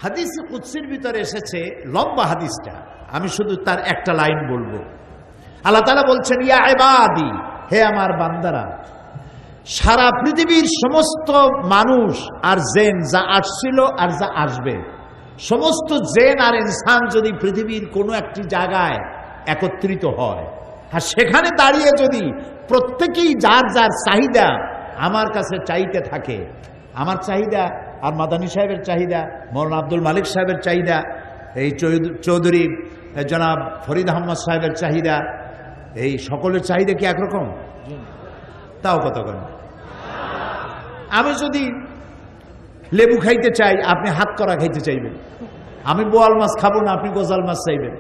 হাদিসে কুদসির ভিতরে এসেছে, লম্বা হাদিসটা, আমি শুধু তার একটা লাইন বলবো। আল্লাহ তাআলা বলছেন, ইয়া ইবাদি, হে আমার বান্দারা, সারা পৃথিবীর সমস্ত মানুষ আর জিন যা আসছিল আর যা আসবে, সমস্ত জিন আর ইনসান যদি পৃথিবীর কোনো একটি জায়গায় একত্রিত হয় আর সেখানে দাঁড়িয়ে যদি প্রত্যেকেই যার যার চাহিদা আমার কাছে চাইতে থাকে, আমার চাহিদা আর মাদানী সাহেবের চাহিদা, মৌলানা আব্দুল মালিক সাহেবের চাহিদা, এই চৌধুরী জনাব ফরিদ আহমদ সাহেবের চাহিদা, এই সকলের চাহিদা কি একরকম? তাও কতক্ষণ। আমি যদি লেবু খাইতে চাই, আপনি হাত করা খাইতে চাইবেন। আমি বোয়াল মাছ খাবো না, আপনি গোজাল মাছ চাইবেন।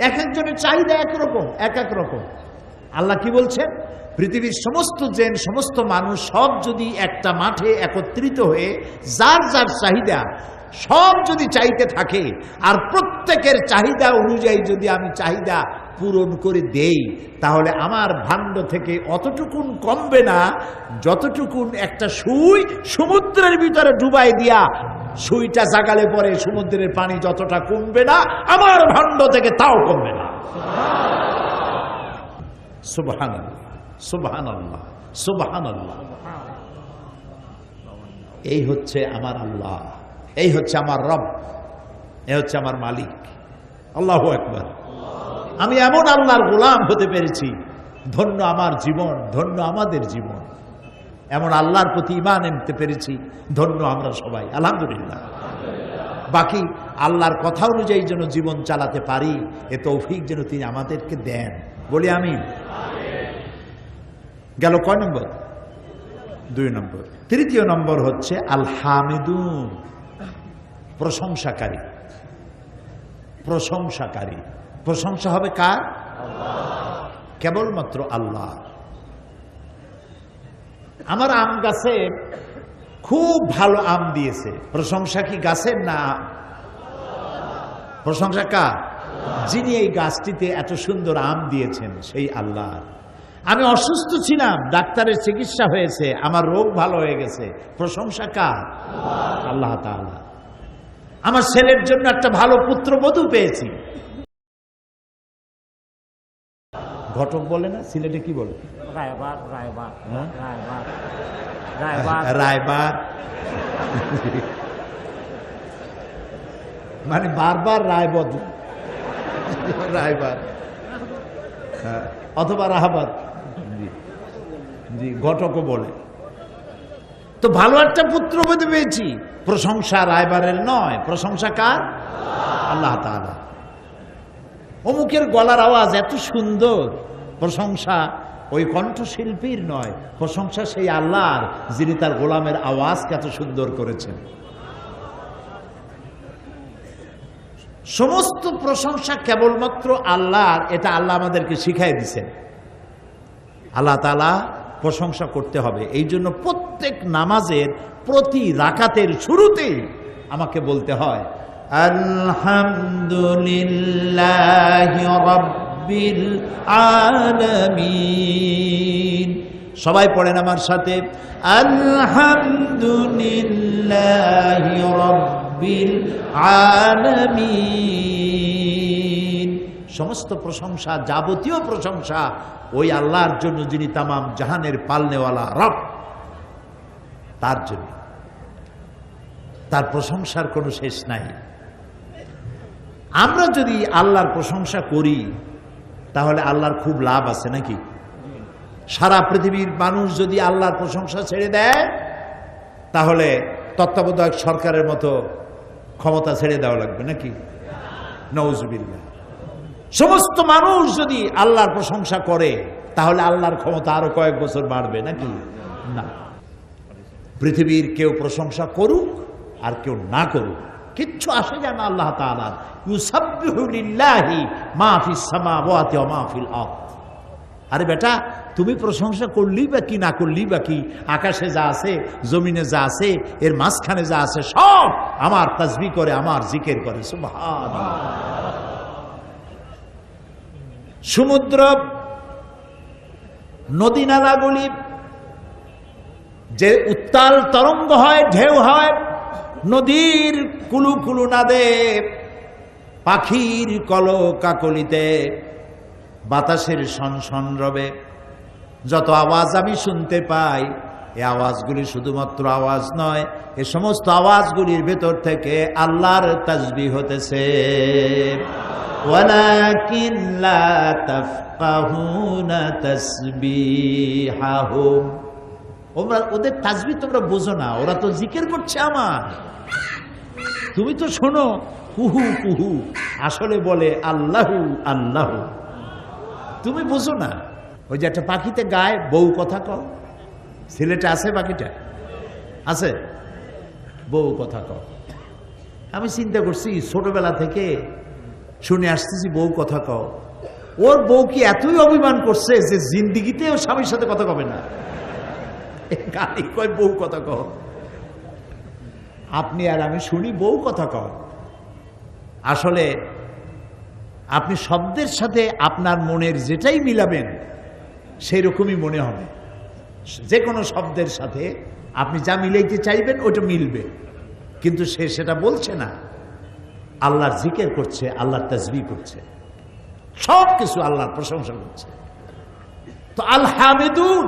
এক একজনের চাহিদা একরকম, এক এক রকম। আল্লাহ কি বলছেন? পৃথিবীর সমস্ত জিন, সমস্ত মানুষ সব যদি একটা মাঠে একত্রিত হয়ে যার যার চাহিদা সব যদি চাইতে থাকে আর প্রত্যেকের চাহিদা অনুযায়ী যদি আমি চাহিদা পূরণ করে দেই, তাহলে আমার ভাণ্ড থেকে অতটুকুন কমবে না যতটুকুন একটা সুই সমুদ্রের ভিতরে ডুবাই দিয়া সুইটা জাগালে পরে সমুদ্রের পানি যতটা কমবে না, আমার ভাণ্ড থেকে তাও কমবে না। সুবহানাল্লাহ, সুবহানাল্লাহ, সুবহানাল্লাহ। এই হচ্ছে আমার আল্লাহ, এই হচ্ছে আমার রব, এই হচ্ছে আমার মালিক। আল্লাহু আকবার। আমি এমন আল্লাহর গোলাম হতে পেরেছি, ধন্য আমার জীবন, ধন্য আমাদের জীবন। এমন আল্লাহর প্রতি ঈমান আনতে পেরেছি, ধন্য আমরা সবাই, আলহামদুলিল্লাহ। বাকি আল্লাহর কথা অনুযায়ী যেন জীবন চালাতে পারি, এ তৌফিক যেন তিনি আমাদেরকে দেন, বলি আমিন। গেল কয় নম্বর? 2 নম্বর। তৃতীয় নম্বর হচ্ছে আল হামিদুন, প্রশংসাকারী। প্রশংসাকারী, প্রশংসা হবে কার? কেবলমাত্র আল্লাহ। আমার আম গাছে খুব ভালো আম দিয়েছে, প্রশংসা কি গাছের না? প্রশংসা কার? যিনি এই গাছটিতে এত সুন্দর আম দিয়েছেন, সেই আল্লাহ। আমি অসুস্থ ছিলাম, ডাক্তারের চিকিৎসা হয়েছে, আমার রোগ ভালো হয়ে গেছে, প্রশংসা কার? আল্লাহ তাআলা। আমার ছেলের জন্য একটা ভালো পুত্রবধূ পেয়েছি। ঘটক বলে না, সিলেটে কি বলে? রায়বার, রায়বার, হ্যাঁ? রায়বার, রায়বার, রায়বার, মানে বারবার রায় বদল, রায়বার অথবা রাহাবার, জি, ঘটকও বলে। তো ভালো একটা পুত্রবধূ পেয়েছি, প্রশংসা রায়বারের নয়, প্রশংসা কার? আল্লাহ তাআলা। অমুকের গলার আওয়াজ এত সুন্দর, প্রশংসা ওই কণ্ঠশিল্পীর নয়, প্রশংসা সেই আল্লাহর, যিনি তার গোলামের আওয়াজকে এত সুন্দর করেছেন। সমস্ত প্রশংসা কেবলমাত্র আল্লাহর, এটা আল্লাহ আমাদেরকে শিখাই দিয়েছেন। আল্লাহ তাআলা প্রশংসা করতে হবে। এই জন্য প্রত্যেক নামাজের প্রতি রাকাতের শুরুতেই আমাকে বলতে হয় আলহামদুলিল্লাহি রাব্বিল আলামিন। সবাই পড়েন আমার সাথে, আলহামদুলিল্লাহি রাব্বিল আলামিন। সমস্ত প্রশংসা, যাবতীয় প্রশংসা ওই আল্লাহর জন্য, যিনি তামাম জাহানের পালনেওয়ালা রব, তার জন্য। তার প্রশংসার কোনো শেষ নাই। আমরা যদি আল্লাহর প্রশংসা করি তাহলে আল্লাহর খুব লাভ আছে নাকি? সারা পৃথিবীর মানুষ যদি আল্লাহর প্রশংসা ছেড়ে দেয়, তাহলে তত্ত্বাবধায়ক সরকারের মতো ক্ষমতা ছেড়ে দেওয়া লাগবে নাকি? নাউজুবিল্লাহ। সমস্ত মানুষ যদি আল্লাহর প্রশংসা করে তাহলে আল্লাহর ক্ষমতা আরো কয়েক বছর বাড়বে নাকি? না। পৃথিবীর কেউ প্রশংসা করুক আর কেউ না করুক, কিচ্ছু আসে যায় না আল্লাহ তাআলার। ইউসাব্বিহু লিল্লাহি মা ফিস সামাওয়াতি ওয়া মা ফিল আরদ। আরে বেটা, তুমি প্রশংসা করলি বা কি, না করলি বা কি, আকাশে যা আছে, জমিনে যা আছে, এর মাঝখানে যা আছে, সব আমার তাসবিহ করে, আমার জিকির করে। সুবহানাল্লাহ। সমুদ্র, নদী নালাগুলি যে উত্তাল তরঙ্গ হয়, ঢেউ হয়, নদীর কুলু কুলু নাদে, পাখির কলকাকলিতে, বাতাসের সনসন রবে, যত আওয়াজ আমি শুনতে পাই, এই আওয়াজগুলি শুধুমাত্র আওয়াজ নয়, এ সমস্ত আওয়াজগুলির ভেতর থেকে আল্লাহর তাসবিহ হতেছে। ওয়ালাকিন লা তাফকাহুনা তাসবিহাহুম, ওদের তাসবিহ তোমরা বোঝো না, ওরা তো জিকির করছে আমার, তুমি তো শোনো কুহু কুহু, আসলে বলে আল্লাহু আল্লাহু, তুমি বোঝো না। ওই যে একটা পাখিতে গায় বউ কথা কও, সিলেটে আছে পাখিটা, আছে বউ কথা কও। আমি চিন্তা করছি ছোটবেলা থেকে শুনে আসতেছি বউ কথা কও, ওর বউ কি এতই অভিমান করছে যে জিন্দিগিতে ও স্বামীর সাথে কথা কবে না, গালি কয় বউ কথা কও। আপনি আর আমি শুনি বউ কথা কও, আসলে আপনি শব্দের সাথে আপনার মনের যেটাই মিলাবেন সেই রকমই মনে হবে। যে কোনো শব্দের সাথে আপনি যা মিলাইতে চাইবেন ওটা মিলবে, কিন্তু সে সেটা বলছে না, আল্লাহর জিকির করছে, আল্লাহর তাসবিহ করছে, সব কিছু আল্লাহর প্রশংসা করছে। তো আল হামিদুন,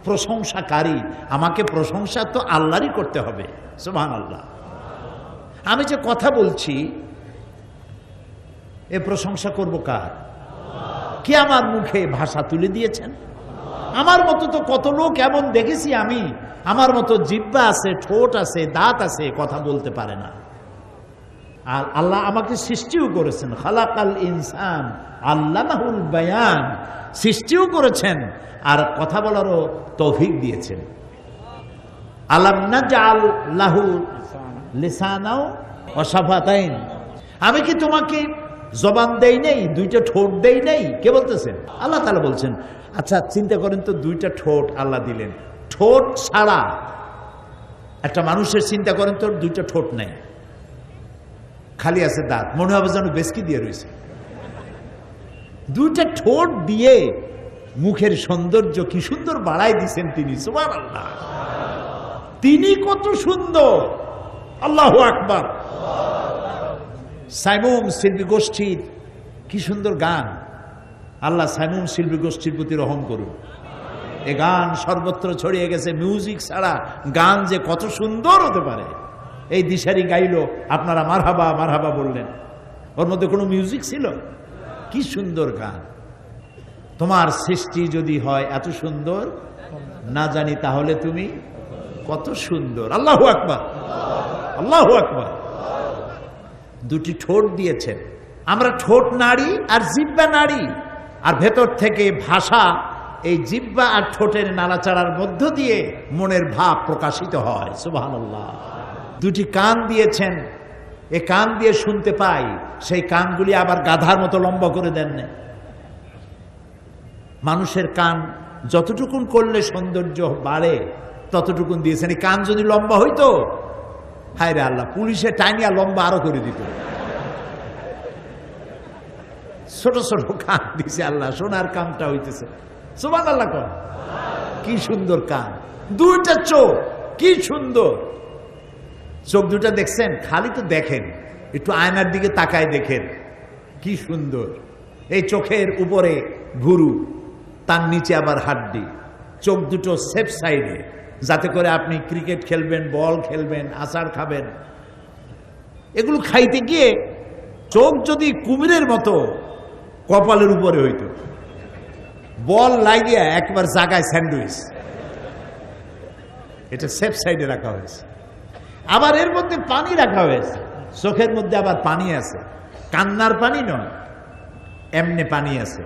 প্রশংসাকারী, আমাকে প্রশংসা তো আল্লাহরই করতে হবে, সুবহানাল্লাহ। আমি যে কথা বলছি এ প্রশংসা করব কার? কে আমার মুখে ভাষা তুলে দিয়েছেন? আমার মতো তো কত লোক এমন দেখেছি আমি, আমার মতো জিহ্বা আছে, ঠোঁট আছে, দাঁত আছে, কথা বলতে পারে না। আর আল্লাহ আমাকে সৃষ্টিও করেছেন, খালাকাল ইনসান আল্লামাহুল বায়ান, সৃষ্টিও করেছেন আর কথা বলারও তৌফিক দিয়েছেন। আলাম নাজআল লাহু লিসানাও ওয়া শাফাতাইন, আমি কি তোমাকে জবান দেই নেই, দুইটা ঠোঁট দেই নেই? কে বলতেছেন? আল্লাহ তাআলা বলছেন। আচ্ছা চিন্তা করেন তো, দুইটা ঠোঁট আল্লাহ দিলেন, ঠোঁট ছাড়া একটা মানুষের চিন্তা করেন তো দুইটা ঠোঁট নেই, খালি আছে দাঁত, মনে হবে যেন বেসকি দিয়ে রয়েছে। দুইটা ঠোঁট দিয়ে মুখের সৌন্দর্য কি সুন্দর বাড়াই দিয়েছেন তিনি, সুবহানাল্লাহ। তিনি কত সুন্দর, আল্লাহু আকবার। সাইমুম শিল্পী গোষ্ঠীর কি সুন্দর গান, আল্লাহ সাইমুম শিল্পী গোষ্ঠীর প্রতি রহম করুন। এ গান সর্বত্র ছড়িয়ে গেছে, মিউজিক ছাড়া গান যে কত সুন্দর হতে পারে। এই দিশারি গাইলো, আপনারা মারহাবা মারহাবা বললেন, ওর মধ্যে কোনো মিউজিক ছিল? কি সুন্দর গান। তোমার সৃষ্টি যদি হয় এত সুন্দর না জানি, তাহলে তুমি কত সুন্দর। আল্লাহু আকবার, আল্লাহু আকবার। দুটি ঠোঁট দিয়েছেন, আমরা ঠোঁট নাড়ি আর জিহ্বা নাড়ি, আর ভেতর থেকে ভাষা এই জিহ্বা আর ঠোঁটের নাড়াচাড়ার মধ্য দিয়ে মনের ভাব প্রকাশিত হয়, সুবহানাল্লাহ। দুটি কান দিয়েছেন, এ কান দিয়ে শুনতে পাই, সেই কানগুলি আবার গাধার মতো লম্বা করে দেন না। মানুষের কান যতটুকুন করলে সৌন্দর্য বাড়ে ততটুকুন দিয়েছেন। এই কান যদি লম্বা হইতো, হায় রে আল্লাহ, পুলিশে টাইনিয়া লম্বা আরো করে দিত। ছোট ছোট কান দিছে আল্লাহ, সোনার কানটা হইতেছে, সুবহানাল্লাহ। কোন কি সুন্দর কান, দুইটা চোখ কি সুন্দর। চোখ দুটা দেখছেন? খালি তো দেখেন, একটু আয়নার দিকে তাকায় দেখেন কি সুন্দর। এই চোখের উপরে ভুরু, তার নিচে আবার হাড্ডি, চোখ দুটো সেফ সাইডে, যাতে করে আপনি ক্রিকেট খেলবেন, বল খেলবেন, আচার খাবেন। এগুলো খাইতে গিয়ে চোখ যদি কুমিরের মতো কপালের উপরে হইতো, বল লাগিয়া একবার জাগায় স্যান্ডউইচ। এটা সেফ সাইডে রাখা হয়েছে। আবার এর মধ্যে পানি রাখা হয়েছে, চোখের মধ্যে আবার পানি আছে, কান্নার পানি নয়, এমনি পানি আছে।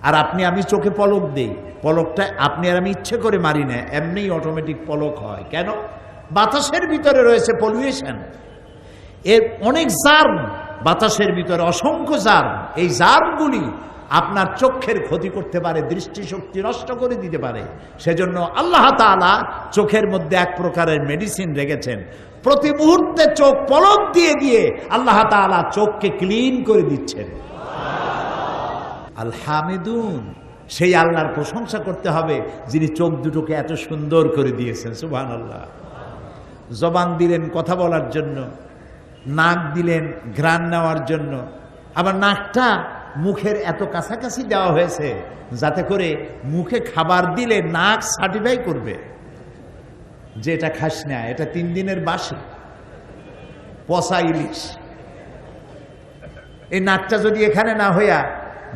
আর আপনি আমি চোখে পলক দেই, পলকটা আপনি আর আমি ইচ্ছে করে মারি না, এমনি অটোমেটিক পলক হয়। কেন? বাতাসের ভিতরে রয়েছে পলিউশন, এর অনেক জার্ম বাতাসের ভিতরে, অসংখ্য জার্ম। এই জার্মগুলি আপনার চোখের ক্ষতি করতে পারে, দৃষ্টিশক্তি নষ্ট করে দিতে পারে। সেজন্য আল্লাহ তাআলা চোখের মধ্যে এক প্রকারের মেডিসিন রেখেছেন। প্রতি মুহূর্তে চোখ পলক দিয়ে দিয়ে আল্লাহ তাআলা চোখকে ক্লিন করে দিচ্ছেন। আল হামিদুন, সেই আল্লাহর প্রশংসা করতে হবে যিনি চোখ দুটোকে এত সুন্দর করে দিয়েছেন, সুবহানাল্লাহ। জবান দিলেন কথা বলার জন্য, নাক দিলেন ঘ্রাণ নেওয়ার জন্য, আবার নাকটা মুখের এত কাছাকাছি দেওয়া হয়েছে যাতে করে মুখে খাবার দিলে নাক সার্টিফাই করবে যে এটা খাস না, এটা 3 দিনের বাসি পচা ইলিশ। এই নাকটা যদি এখানে না হইয়া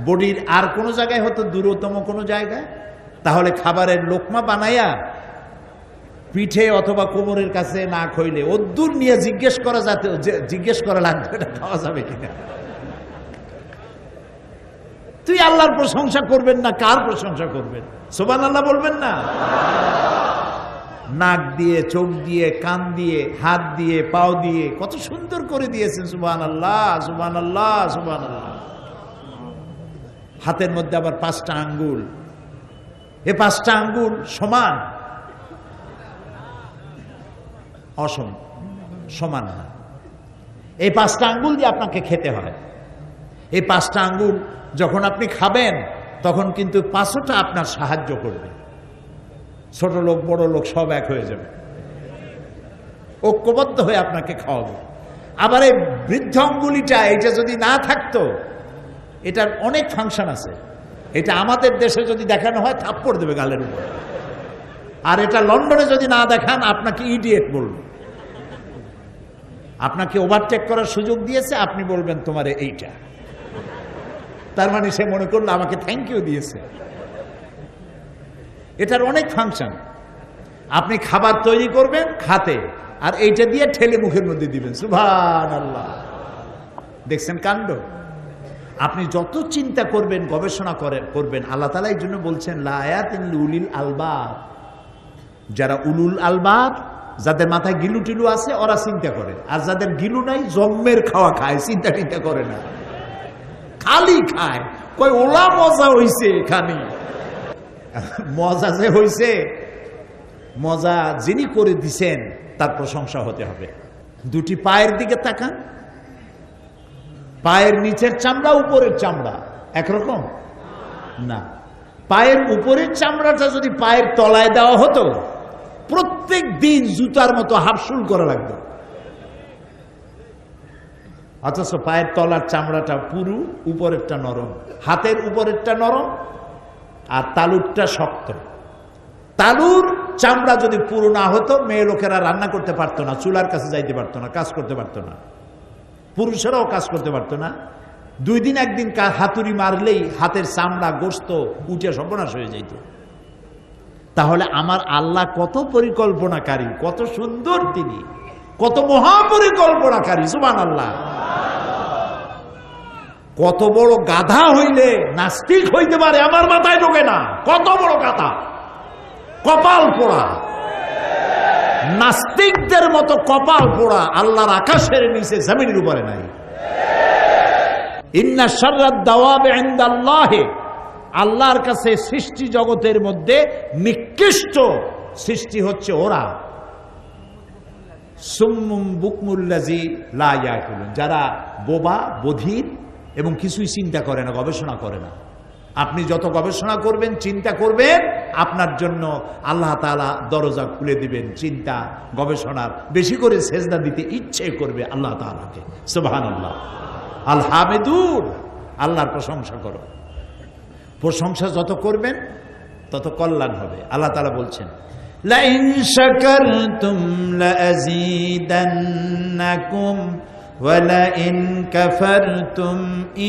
বডির আর কোনো জায়গায় হতো, দূরতম কোনো জায়গায়, তাহলে খাবারের লোকমা বানাইয়া পিঠে অথবা কোমরের কাছে নাক হইলে অদ্দূর নিয়ে জিজ্ঞেস করা লাগবে এটা খাওয়া যাবে কিনা। তুই আল্লাহর প্রশংসা করবেন না, কার প্রশংসা করবেন? সুবহানাল্লাহ বলবেন না? নাক দিয়ে, চোখ দিয়ে, কান দিয়ে, হাত দিয়ে, পাও দিয়ে কত সুন্দর করে দিয়েছেন। সুবহানাল্লাহ, সুবহানাল্লাহ, সুবহানাল্লাহ। হাতের মধ্যে আবার 5টা আঙ্গুল। এই 5টা আঙ্গুল সমান? সমান না। এই 5টা আঙ্গুল দিয়ে আপনাকে খেতে হয়। এই 5টা আঙ্গুল যখন আপনি খাবেন তখন কিন্তু 5টা আপনার সাহায্য করবে। ছোট লোক বড় লোক সব এক হয়ে যাবে, ঐক্যবদ্ধ হয়ে আপনাকে খাওয়াবে। আবার এই বৃদ্ধ আঙ্গুলিটা, এটা যদি না থাকতো, এটার অনেক ফাংশন আছে। এটা আমাদের দেশে যদি দেখানো হয় থাপ্পড় দেবে গালের উপর, আর এটা লন্ডনে যদি না দেখান আপনাকে ইডিয়েট বলবে। আপনাকে ওভারটেক করার সুযোগ দিয়েছে, আপনি বলবেন তোমার এইটা, তার মানে সে মনে করলো আমাকে থ্যাংক ইউ দিয়েছে। এটার অনেক ফাংশন। আপনি খাবার তৈরি করবেন হাতে, আর এইটা দিয়ে ঠেলে মুখের মধ্যে দিবেন। সুবহানাল্লাহ। দেখছেন কাণ্ড? আপনি যত চিন্তা করবেন, গবেষণা করবেন, আল্লাহ তাআলা এই জন্য বলছেন লা আয়াতিন লিউলিল আলবাব। যারা উলুল আলবাব, যাদের মাথায় গিলু টিলু আছে, ওরা চিন্তা করে। আর যাদের গিলু নাই, জম্মের খাওয়া খায়, চিন্তা টিন্তা করে না, খালি খায়। কই ওলা মজা হইছে এখানে। মজা যে হইছে, মজা যিনি করে দিছেন তার প্রশংসা হতে হবে। 2টি পায়ের দিকে তাকান। পায়ের নিচের চামড়া, উপরের চামড়া একরকম না। পায়ের উপরের চামড়াটা যদি পায়ের তলায় দেওয়া হতো, প্রত্যেক দিন জুতার মতো হাফসুল করা লাগতো। অথচ পায়ের তলার চামড়াটা পুরু, উপরেরটা নরম। হাতের উপরেরটা নরম আর তালুরটা শক্ত। তালুর চামড়া যদি পুরো না হতো, মেয়ে লোকেরা রান্না করতে পারতো না, চুলার কাছে যাইতে পারতো না, কাজ করতে পারতো না, পুরুষেরাও কাজ করতে পারতো না। 2 দিন 1 দিন হাতুড়ি মারলেই হাতের চামড়া গোস্ত উঠে সর্বনাশ হয়ে যেত। তাহলে আমার আল্লাহ কত পরিকল্পনাকারী, কত সুন্দর তিনি, কত মহাপরিকল্পনাকারী। সুবহানাল্লাহ। কত বড় গাধা হইলে নাস্তিক হইতে পারে আমার মাথায় ঢোকে না। কত বড় গাধা, কপাল পোড়া। নাস্তিকদের মতো কপাল পোড়া আল্লাহর আকাশের নিচে জমিনের উপরে নাই। ইন্না শাররাদ দাওয়াবি ইনদাল্লাহি, আল্লাহর কাছে সৃষ্টি জগতের মধ্যে নিকৃষ্ট সৃষ্টি হচ্ছে ওরা। সুম্মুম বুকমুল্লাযী লা ইয়াকুলুন, যারা বোবা, বধির এবং কিছুই চিন্তা করে না, গবেষণা করে না। আপনি যত গবেষণা করবেন, চিন্তা করবেন, আপনার জন্য আল্লাহ তাআলা দরজা খুলে দিবেন চিন্তা গবেষণার। বেশি করে সেজদা দিতে ইচ্ছে করবে আল্লাহ তাআলাকে। সুবহানাল্লাহ। আল হামিদুন, আল্লাহর প্রশংসা করো। প্রশংসা যত করবেন তত কল্যাণ হবে। আল্লাহ তাআলা বলছেন লাইন শাকারতুম লাযীদান্নাকুম ওয়ালাইন কাফারতুম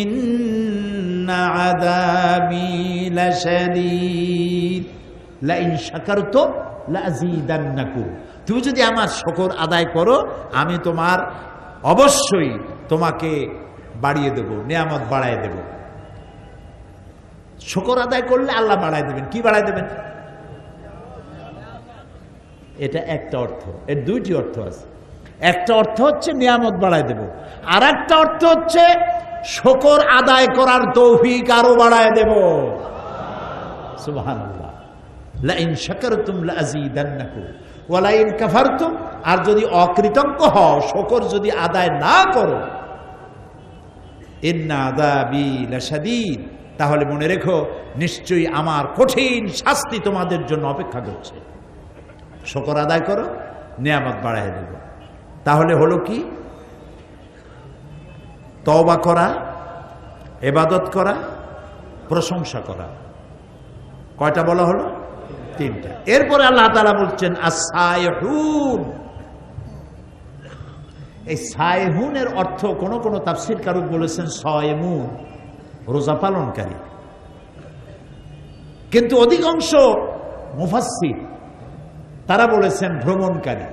ইন্না আযাবি লাশাদীদ। লাইন শাকারতুম লাযীদান্নাকুম, তুমি যদি আমার শুকর আদায় করো, আমি তোমার অবশ্যই তোমাকে বাড়িয়ে দেব, নিয়ামত বাড়ায় দেব। শুকর আদায় করলে আল্লাহ বাড়ায় দেবেন। কি বাড়ায় দেবেন? এটা একটা অর্থ। এর 2টি অর্থ আছে। একটা অর্থ হচ্ছে নিয়ামত বাড়ায় দেব, আর একটা অর্থ হচ্ছে শুকর আদায় করার তৌফিক আরো বাড়ায় দেব। সুবহানাল্লাহ। লাইন শাকারতুম লাযীদান্নাকুম ওয়া লাইন কাফারতুম, আর যদি অকৃতজ্ঞ হও, শুকর যদি আদায় না করো, ইন্না আযাবি লাশাদীদ, তাহলে মনে রেখো নিশ্চয়ই আমার কঠিন শাস্তি তোমাদের জন্য অপেক্ষা করছে। শুকর আদায় করো, নিয়ামত বাড়ায় দেব। তাহলে হলো কি? তওবা করা, ইবাদত করা, প্রশংসা করা। কয়টা বলা হলো? 3টা। এরপরে আল্লাহ তাআলা বলছেন আস-সাইহুন। এই সাইহুনের অর্থ কোন কোন তাফসীরকারক বলেছেন সায়েমুন, রোজা পালনকারী, কিন্তু অধিকাংশ মুফাসসির তারা বলেছেন ভ্রমণকারী।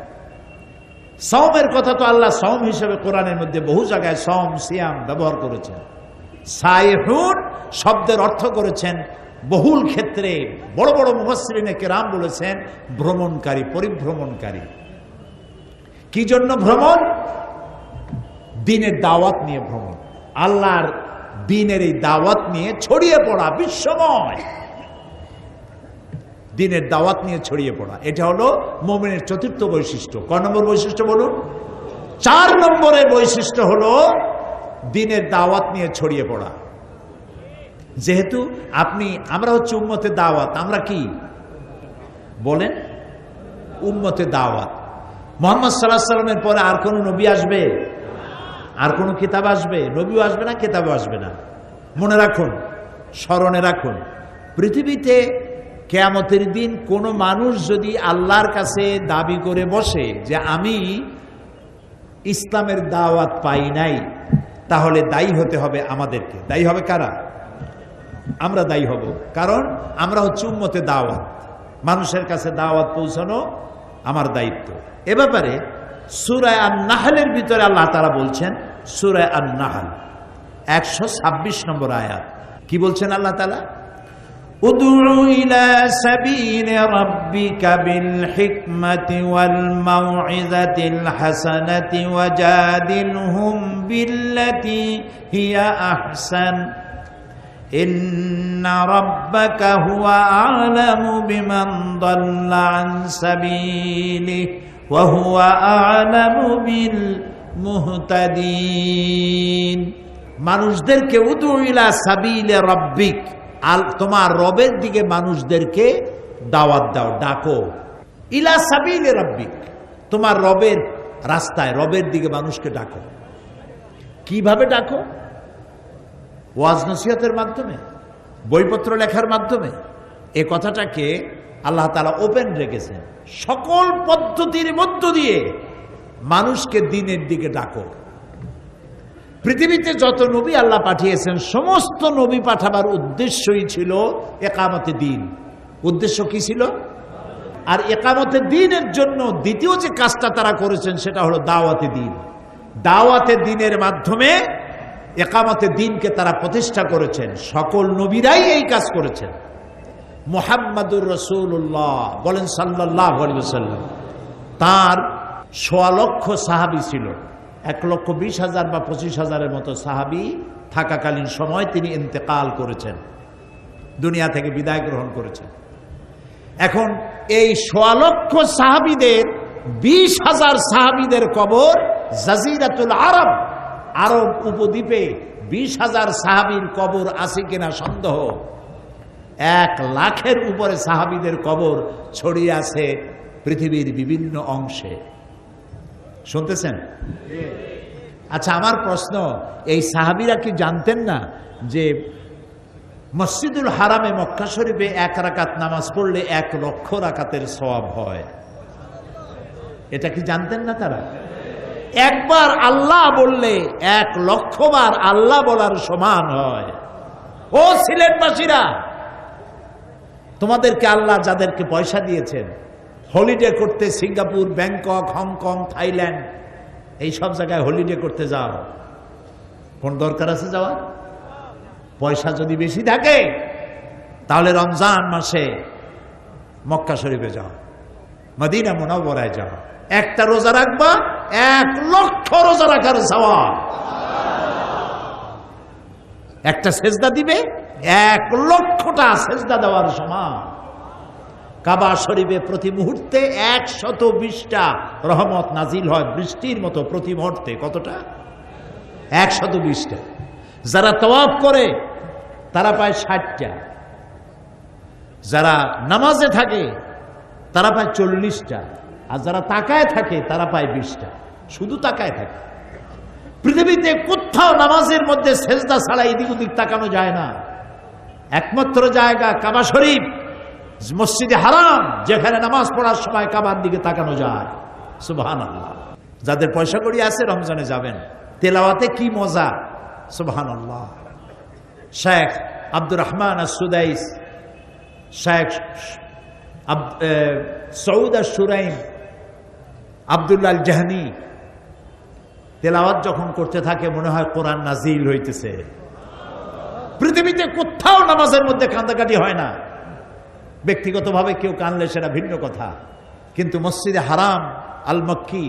সওমের কথা তো আল্লাহ সওম হিসেবে কোরআনের মধ্যে বহু জায়গায় সওম সিয়াম ব্যবহার করেছেন। সাইহুন শব্দের অর্থ করেছেন বহুল ক্ষেত্রে বড় বড় মুফাসসিরিনে কেরাম বলেছেন ভ্রমণকারী, পরিভ্রমণকারী। কি জন্য ভ্রমণ? দ্বীনের দাওয়াত নিয়ে ভ্রমণ, আল্লাহর দ্বীনের এই দাওয়াত নিয়ে ছড়িয়ে পড়া বিশ্বময়, দ্বীনের দাওয়াত নিয়ে ছড়িয়ে পড়া। এটা হলো মুমিনের চতুর্থ বৈশিষ্ট্য। কয় নম্বর বৈশিষ্ট্য বলুন? 4 নম্বরের বৈশিষ্ট্য হলো দ্বীনের দাওয়াত নিয়ে ছড়িয়ে পড়া। যেহেতু আমরা হচ্ছে উম্মতে দাওয়াত, আমরা কি বলেন? উম্মতে দাওয়াত। মুহাম্মদ সাল্লাল্লাহু আলাইহি ওয়াসাল্লামের পরে আর কোন নবী আসবে? আর কোন কিতাব আসবে? নবীও আসবে না, কিতাবও আসবে না। মনে রাখুন, স্মরণে রাখুন, পৃথিবীতে কিয়ামতের দিন কোন মানুষ যদি আল্লাহর কাছে দাবি করে বসে যে আমি ইসলামের দাওয়াত পাই নাই, তাহলে দায়ী হতে হবে আমাদেরকে। দায়ী হবে কারা? আমরা দায়ী হব, কারণ আমরা হচ্ছে উম্মতে দাওয়াত। মানুষের কাছে দাওয়াত পৌঁছানো আমার দায়িত্ব। এ ব্যাপারে সূরা আন-নাহলের ভিতরে আল্লাহ তাআলা বলছেন, সূরা আন-নাহল 126 নম্বর আয়াত। কি বলছেন আল্লাহ তাআলা? উদউ ইলা সাবিলি রাব্বিকা বিল হিকমাতি ওয়াল মাউইযাতিল হাসানাতি ওয়াজাদিলহুম বিল্লাতী হিয়া আহসান ইন্না রাব্বাকা হুয়া আ'লামু বিমান দাল্লা আন সাবিলিহি ওয়া হুয়া আ'লামু বিল মুহতাদিন। মানুষদেরকে উদউ ইলা সাবিলি রাব্বিক, তোমার রবের দিকে মানুষদেরকে দাওয়াত দাও, ডাকো। ইলা সাবিলি রাব্বিক, তোমার রবের রাস্তায়, রবের দিকে মানুষকে ডাকো। কিভাবে ডাকো? ওয়াজ নসিহতের মাধ্যমে, বইপত্র লেখার মাধ্যমে। এই কথাটাকে আল্লাহ তাআলা ওপেন রেখেছেন। সকল পদ্ধতির মধ্য দিয়ে মানুষকে দ্বীনের দিকে ডাকো। পৃথিবীতে যত নবী আল্লাহ পাঠিয়েছেন, সমস্ত নবী পাঠাবার উদ্দেশ্যই ছিল ইকামতে দ্বীন। উদ্দেশ্য কি ছিল? আর ইকামতে দ্বীনের জন্য দ্বিতীয় যে কাজটা তারা করেছেন সেটা হলো দাওয়াতে দ্বীন। দাওয়াতে দ্বীনের মাধ্যমে ইকামতে দ্বীনকে তারা প্রতিষ্ঠা করেছেন। সকল নবীরাই এই কাজ করেছেন। মুহাম্মাদুর রাসূলুল্লাহ বলেন সাল্লাল্লাহু আলাইহি ওয়াসাল্লাম, তার ১.৫ লক্ষ সাহাবী ছিল। ১,২০,০০০ বা ২৫,০০০-এর মতো সাহাবী থাকাকালীন সময় তিনি ইন্তেকাল করেছেন, দুনিয়া থেকে বিদায় গ্রহণ করেছেন। এখন এই ১.৫ লক্ষ সাহাবীদের ২০,০০০ সাহাবীদের কবর জাজিরাতুল আরব, আরব উপদ্বীপে ২০,০০০ সাহাবীর কবর আছে কিনা সন্দেহ। ১ লাখের উপরে সাহাবীদের কবর ছড়িয়ে আছে পৃথিবীর বিভিন্ন অংশে। শুনতেছেন? আচ্ছা, আমার প্রশ্ন, এই সাহাবীরা কি জানতেন না যে মসজিদুল হারামে মক্কা শরীফে ১ রাকাত নামাজ পড়লে ১ লক্ষ রাকাতের সওয়াব হয়? এটা কি জানতেন না তারা? একবার আল্লাহ বললে ১ লক্ষ বার আল্লাহ বলার সমান হয়। ও সিলেটবাসীরা, তোমাদেরকে আল্লাহ যাদেরকে পয়সা দিয়েছেন হলিডে করতে, সিঙ্গাপুর, ব্যাংকক, হংকং, থাইল্যান্ড, এই সব জায়গায় হলিডে করতে যাও, কোন দরকার আছে যাওয়ার? পয়সা যদি বেশি থাকে তাহলে রমজান মাসে মক্কা শরীফে যাও, মদিনা মুনাওয়ারায় যাও, একটা রোজা রাখবা, ১ লক্ষ রোজা রাখার সওয়াব। একটা সেজদা দিবে, ১ লক্ষটা সেজদা দেওয়ার সমান। কাবা শরীফে প্রতি মুহূর্তে ১২০টা রহমত নাজিল হয় বৃষ্টির মতো প্রতি মুহূর্তে। কতটা? ১২০টা। যারা তাওয়াফ করে তারা পায় ৬০টা, যারা নামাজে থাকে তারা পায় ৪০টা, আর যারা তাকায় থাকে তারা পায় 20টা। শুধু তাকায় থাকে। পৃথিবীতে কোথাও নামাজের মধ্যে সেজদা ছাড়া এদিক ওদিক তাকানো যায় না। একমাত্র জায়গা কাবা শরীফ, মসজিদে হারাম, যেখানে নামাজ পড়ার সময় কাবার দিকে তাকানো যায়। সুবহানাল্লাহ। যাদের পয়সা কড়ি আছে রমজানে যাবেন, তেলাওয়াতে কি মজা। সুবহানাল্লাহ। শেখ আব্দুর রহমান আস-সুদাইস, শেখ সৌদ আশ-শুরাইম, আব্দুল্লাহ জাহনি তেলাওয়াত যখন করতে থাকে মনে হয় কোরআন নাজিল হইতেছে। পৃথিবীতে কোথাও নামাজের মধ্যে কান্দাকাটি হয় না। ব্যক্তিগতভাবে কেউ কানলে সেটা ভিন্ন কথা, কিন্তু মসজিদে হারাম আল মক্কি,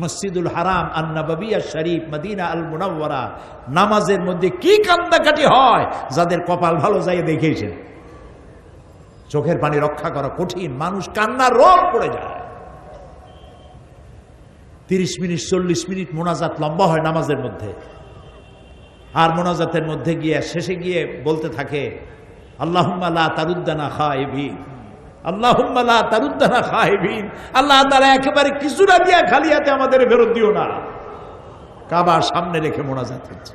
মসজিদুল হারাম আন নববিয়া শরীফ, মদিনা আল মুনাওয়ারা, নামাজের মধ্যে কি কান্দাকাটি হয় যাদের কপাল ভালো যায় দেখেছেন। চোখের পানি রক্ষা করা কঠিন, মানুষ কান্নার রোগ পড়ে যায়। 30 মিনিট 40 মিনিট মোনাজাত লম্বা হয় নামাজের মধ্যে। আর মোনাজাতের মধ্যে গিয়ে শেষে গিয়ে বলতে থাকে আল্লাহুম্মা লা তারুদ্দানা খাইবিন, আল্লাহুম্মা লা তারুদ্দানা খাইবিন। আল্লাহ তাআলা একেবারে কিছু না দিয়া খালি হাতে আমাদের ফেরত দিও না। কাবার সামনে রেখে মোনাজাত হচ্ছে।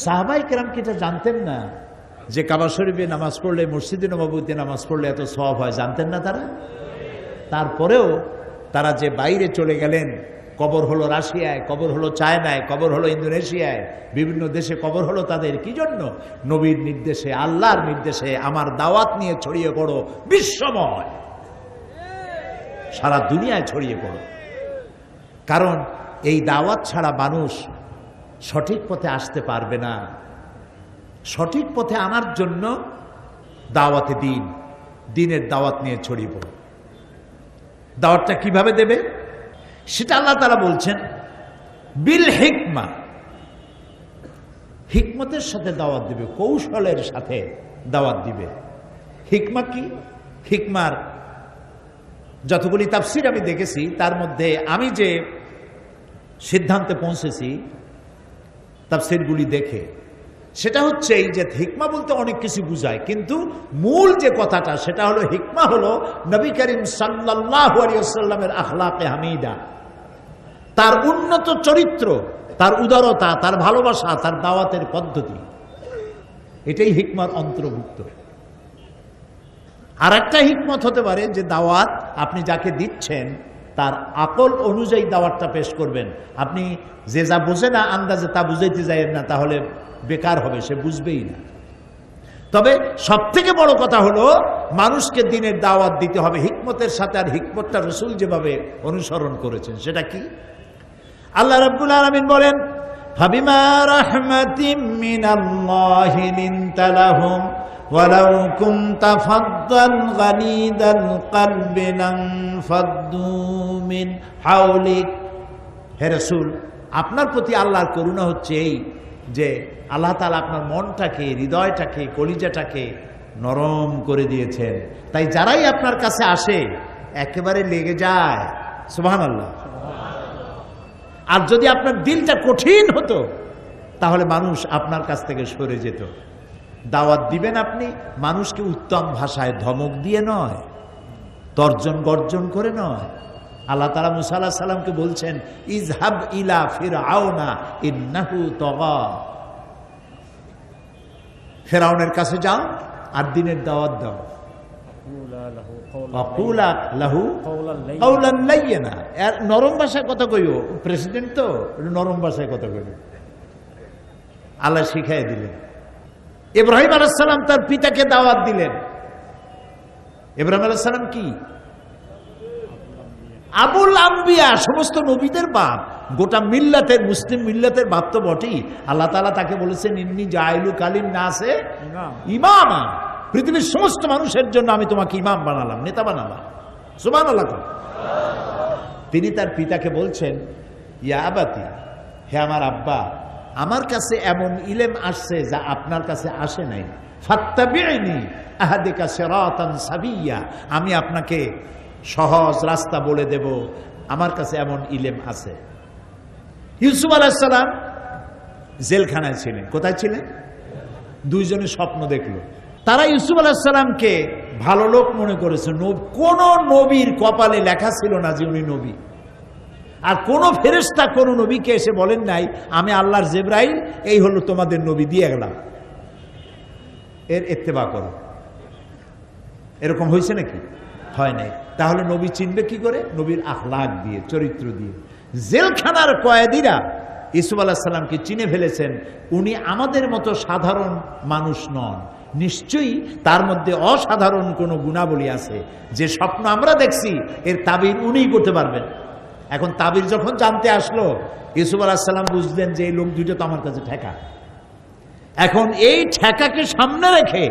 সাহাবায়ে কেরাম কি এটা জানতেন না যে কাবা শরীফে নামাজ পড়লে, মসজিদে নববীতে নামাজ পড়লে এত সওয়াব হয়? জানতেন না তারা? তারপরেও তারা যে বাইরে চলে গেলেন, কবর হলো রাশিয়ায়, কবর হলো চায়নায়, কবর হলো ইন্দোনেশিয়ায়, বিভিন্ন দেশে কবর হলো তাদের কি জন্য? নবীর নির্দেশে, আল্লাহর নির্দেশে আমার দাওয়াত নিয়ে ছড়িয়ে পড়ো বিশ্বময়, সারা দুনিয়ায় ছড়িয়ে পড়ো। কারণ এই দাওয়াত ছাড়া মানুষ সঠিক পথে আসতে পারবে না। সঠিক পথে আনার জন্য দাওয়াতে দিন, দিনের দাওয়াত নিয়ে ছড়িয়ে পড়ো। দাওয়াতটা কিভাবে দেবে সেটা আল্লাহ তাআলা বলছেন বিল হিকমা, হিকমতের সাথে দাওয়াত দিবে, কৌশলের সাথে দাওয়াত দিবে। হিকমা কি? হিকমার যতগুলি তাফসীর আমি দেখেছি তার মধ্যে আমি যে সিদ্ধান্তে পৌঁছেছি তাফসীরগুলি দেখে, সেটা হচ্ছে এই যে হিকমা বলতে অনেক কিছু বুঝায়, কিন্তু মূল যে কথাটা সেটা হলো হিকমা হলো নবী করিম সাল্লাল্লাহু আলাইহি ওয়াসাল্লামের আখলাকে হামিদা, তার উন্নত চরিত্র, তার উদারতা, তার ভালোবাসা, তার দাওয়াতের পদ্ধতি, এটাই হিকমার অন্তর্ভুক্ত। আর একটা হিকমত হতে পারে যে দাওয়াত আপনি যাকে দিচ্ছেন তার আকল অনুযায়ী দাওয়াতটা পেশ করবেন। আপনি যে যা বোঝে না আন্দাজে তা বুঝাইতে যাবেন না, তাহলে বেকার হবে, সে বুঝবেই না। তবে সব থেকে বড় কথা হলো মানুষকে দিনের দাওয়াত দিতে হবে হিকমতের সাথে। আর হিকমতটা রাসূল যেভাবে অনুসরণ করেছেন সেটা কি? আল্লাহ রাব্বুল আলামিন বলেন ফাবিমা রাহমাতিম মিনাল্লাহি লিনতা লাহুম ওয়ালাউ কুনতা ফাদ্দান গালিদাল কলবি লানফাদ্দু মিন হাওলিক। হে রাসূল, আপনার প্রতি আল্লাহর করুণা হচ্ছে এই যে আল্লাহ তাআলা আপনার মনটাকে, হৃদয়টাকে, কলিজাটাকে নরম করে দিয়েছেন। তাই যারাই আপনার কাছে আসে একেবারে লেগে যায়। সুবহানাল্লাহ। আর যদি আপনার দিলটা কঠিন হতো তাহলে মানুষ আপনার কাছ থেকে সরে যেত। দাওয়াত দিবেন আপনি মানুষকে উত্তম ভাষায় ধমক দিয়ে নয়, তর্জন গর্জন করে নয়। আল্লাহ তাআলা মুসা আলাইহিস সালামকে বলছেন ইযহাব ইলা ফিরআউনা ইন্নাহু তাগা, ফিরআউনের কাছে যাও আর দিনের দাওয়াত দাও। ওয়াকুলা লাহু কাওলান লাইয়িনা, এর নরম ভাষায় কথা কইও। প্রেসিডেন্ট তো নরম ভাষায় কথা কইও, আল্লাহ শিখাই দিলেন। ইব্রাহিম আলাইহিস সালাম তার পিতাকে দাওয়াত দিলেন। ইব্রাহিম আলাইহিস সালাম কি? আবুল আম্বিয়া, সমস্ত নবীদের বাপ, গোটা মিল্লাতের, মুসলিম মিল্লাতের বাপ তো বটেই। আল্লাহ তাআলা তাকে বলেছেন ইন্নী জাইলু কালিন নাসে ইমামা, পৃথিবীর সমস্ত মানুষের জন্য আমি তোমাকে ইমাম বানালাম, নেতা বানালাম। সুবহানাল্লাহ। তিনি তার পিতাকে বলছেন ইয়া আবাতি, হে আমার আব্বা, আমার কাছে এমন ইলম আসছে যা আপনার কাছে আসে নাই। ফাত্তাবিউনি আহদিকা সিরাতান সাবিয়্যা, আমি আপনাকে সহজ রাস্তা বলে দেব, আমার কাছে এমন ইলম আছে। ইউসুফ আলাইহিস সালাম জেলখানায় ছিলেন। কোথায় ছিলেন? দুইজনে স্বপ্ন দেখলো। তারা ইউসুফ আলাইহিস সালামকে ভালো লোক মনে করেছে। কোন নবীর কপালে লেখা ছিল না যে উনি নবী। আর কোন ফেরেশতা কোন নবীকে এসে বলেন নাই আমি আল্লাহর জিবরাইল, এই হলো তোমাদের নবী, দিয়ে গেলাম, এর ইত্তেবা করো। এরকম হয়েছে নাকি? হয় নাই। তাহলে নবী চিনবে কি করে? নবীর আখলাক দিয়ে, চরিত্র দিয়ে। জেলখানার কয়েদিরা ইউসুফ আলাইহিস সালামকে চিনে ফেলেছেন, উনি আমাদের মতো সাধারণ মানুষ নন, নিশ্চয়ই তার মধ্যে অসাধারণ কোনো গুণাবলী আছে। যে স্বপ্ন আমরা দেখছি এর তাবির উনিই করতে পারবেন। এখন তাবির যখন জানতে আসলো, ইউসুফ আলাইহিস সালাম বুঝলেন যে এই লোক দুটো তো আমার কাছে ঠেকা। এখন এই ঠেকাকে সামনে রেখে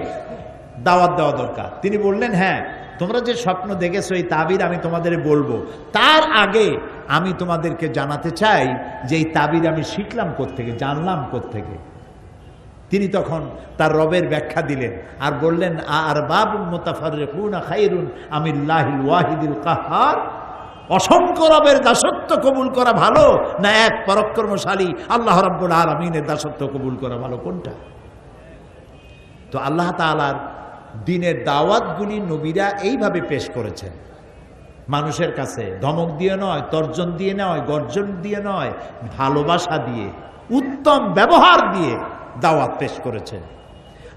দাওয়াত দেওয়া দরকার। তিনি বললেন, হ্যাঁ তোমরা যে স্বপ্ন দেখেছো এই তাবির আমি তোমাদের বলবো, তার আগে আমি তোমাদেরকে জানাতে চাই যে এই তাবির আমি শিখলাম কোত্থেকে, জানলাম কোত্থেকে। তিনি তখন তার রবের ব্যাখ্যা দিলেন আর বললেন, আর বাবুল মুতাফাররিকুনা খায়রুন আমিল্লাহিল ওয়াহিদিল কাহ্হার, অসংখ্য রবের দাসত্ব কবুল করা ভালো না এক পরাক্রমশালী আল্লাহ রাব্বুল আলামিনের দাসত্ব কবুল করা ভালো? কোনটা? তো আল্লাহ তাআলার দ্বীনের দাওয়াতগুলি নবীরা এইভাবে পেশ করেছেন, মানুষের কাছে ধমক দিয়ে নয়, তর্জন দিয়ে নয়, গর্জন দিয়ে নয়, ভালোবাসা দিয়ে, উত্তম ব্যবহার দিয়ে দাওয়াত পেশ করেছেন।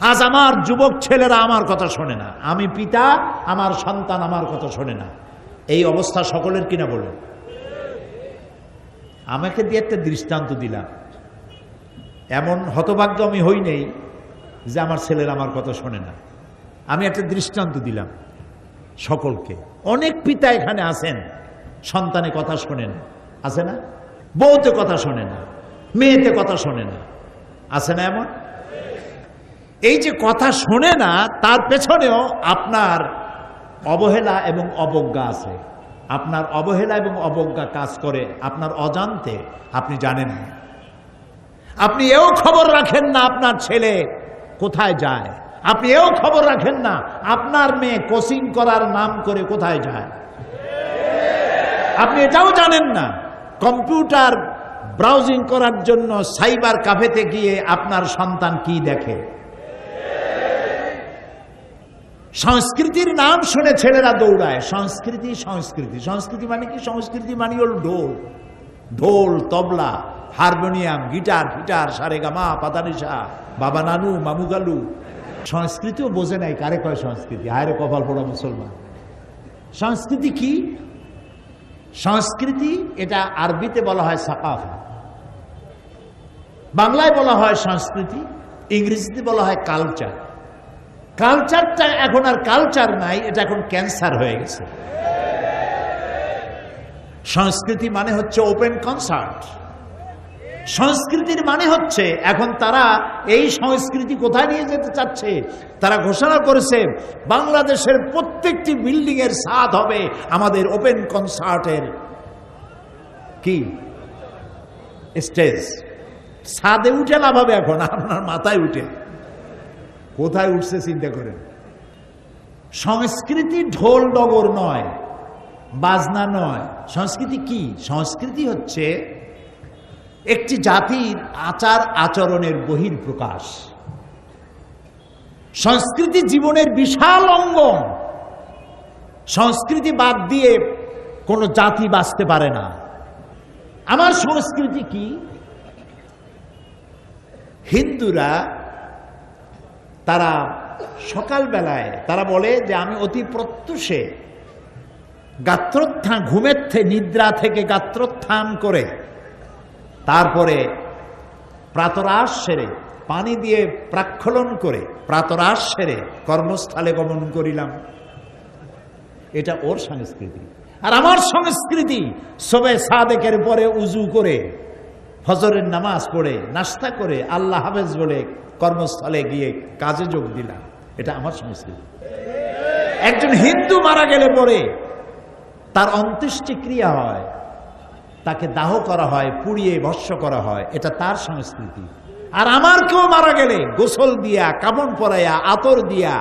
আজ আমার যুবক ছেলেরা আমার কথা শোনে না, আমি পিতা, আমার সন্তান আমার কথা শোনে না। এই অবস্থা সকলের কিনা বলেন? আমাকে দিয়ে একটা দৃষ্টান্ত দিলাম, এমন হতভাগ্য আমি হই নেই যে আমার ছেলেরা আমার কথা শোনে না। আমি একটা দৃষ্টান্ত দিলাম সকলকে। অনেক পিতা এখানে আছেন, সন্তানের কথা শোনেন, আছে না? বউতে কথা শোনে না, মেয়েতে কথা শোনে না, আছে না এমন? এই যে কথা শোনে না, তার পেছনেও আপনার অবহেলা এবং অবজ্ঞা আছে। আপনার অবহেলা এবং অবজ্ঞা কাজ করে আপনার অজান্তে, আপনি জানেন না। আপনি এও খবর রাখেন না আপনার ছেলে কোথায় যায়, আপনি এও খবর রাখেন না আপনার মেয়ে কোচিং করার নাম করে কোথায় যায়, আপনি এটাও জানেন না কম্পিউটার ব্রাউজিং করার জন্য সাইবার ক্যাফেতে গিয়ে আপনার সন্তান কি দেখে। সংস্কৃতির নাম শুনে ছেলেরা দৌড়ায়। সংস্কৃতি সংস্কৃতি সংস্কৃতি মানে কি? সংস্কৃতি মানে হল ঢোল, ঢোল, তবলা, হারমোনিয়াম, গিটার, ফিটার, সারেগামা, পাতানিশা, বাবা নানু, মামু গালু। সংস্কৃতিও বোঝে নাই কারে কয় সংস্কৃতি। হায়রে কপাল পোড়া মুসলমান। সংস্কৃতি কি? সংস্কৃতি এটা আরবিতে বলা হয় সাকাফা, বাংলায় বলা হয় সংস্কৃতি, ইংরেজিতে বলা হয় কালচার। কালচারটা এখন আর কালচার নাই, এটা এখন ক্যান্সার হয়ে গেছে। সংস্কৃতি মানে হচ্ছে ওপেন কনসার্ট। সংস্কৃতির মানে হচ্ছে এখন তারা এই সংস্কৃতি কোথায় নিয়ে যেতে চাচ্ছে, তারা ঘোষণা করেছে বাংলাদেশের প্রত্যেকটি বিল্ডিং এর ছাদ হবে আমাদের ওপেন কনসার্টের কি স্টেজ। ছাদে উঠে লাভ হবে এখন, আপনার মাথায় উঠে। কোথায় উঠছে চিন্তা করেন। সংস্কৃতি ঢোল ডগর নয়, বাজনা নয়। সংস্কৃতি কি? সংস্কৃতি হচ্ছে একটি জাতির আচার আচরণের বহিঃপ্রকাশ। সংস্কৃতি জীবনের বিশাল অঙ্গন। সংস্কৃতি বাদ দিয়ে কোনো জাতি বাঁচতে পারে না। আমার সংস্কৃতি কি? হিন্দুরা তারা সকালবেলায় তারা বলে যে আমি অতি প্রত্যুষে গাত্রোত্থান, ঘুমের নিদ্রা থেকে গাত্রোত্থান করে তারপরে প্রাতরাশ সেরে পানি দিয়ে প্রাক্ষলন করে প্রাতরাশ সেরে কর্মস্থলে গমন করিলাম। এটা ওর সংস্কৃতি। আর আমার সংস্কৃতি সবে সাদেকের পরে উজু করে ফজরের নামাজ পড়ে নাস্তা করে আল্লাহ হাফেজ বলে কর্মস্থলে গিয়ে কাজে যোগ দিলাম। এটা আমার সংস্কৃতি। একজন হিন্দু মারা গেলে পরে তার অন্ত্যেষ্টিক্রিয়া হয়, তাকে দাহ করা হয়, পুড়িয়ে ভস্ম করা হয়, এটা তার সংস্কৃতি। আর আমার কেউ মারা গেলে গোসল দিয়া, কাফন পরাইয়া, আতর দিয়া,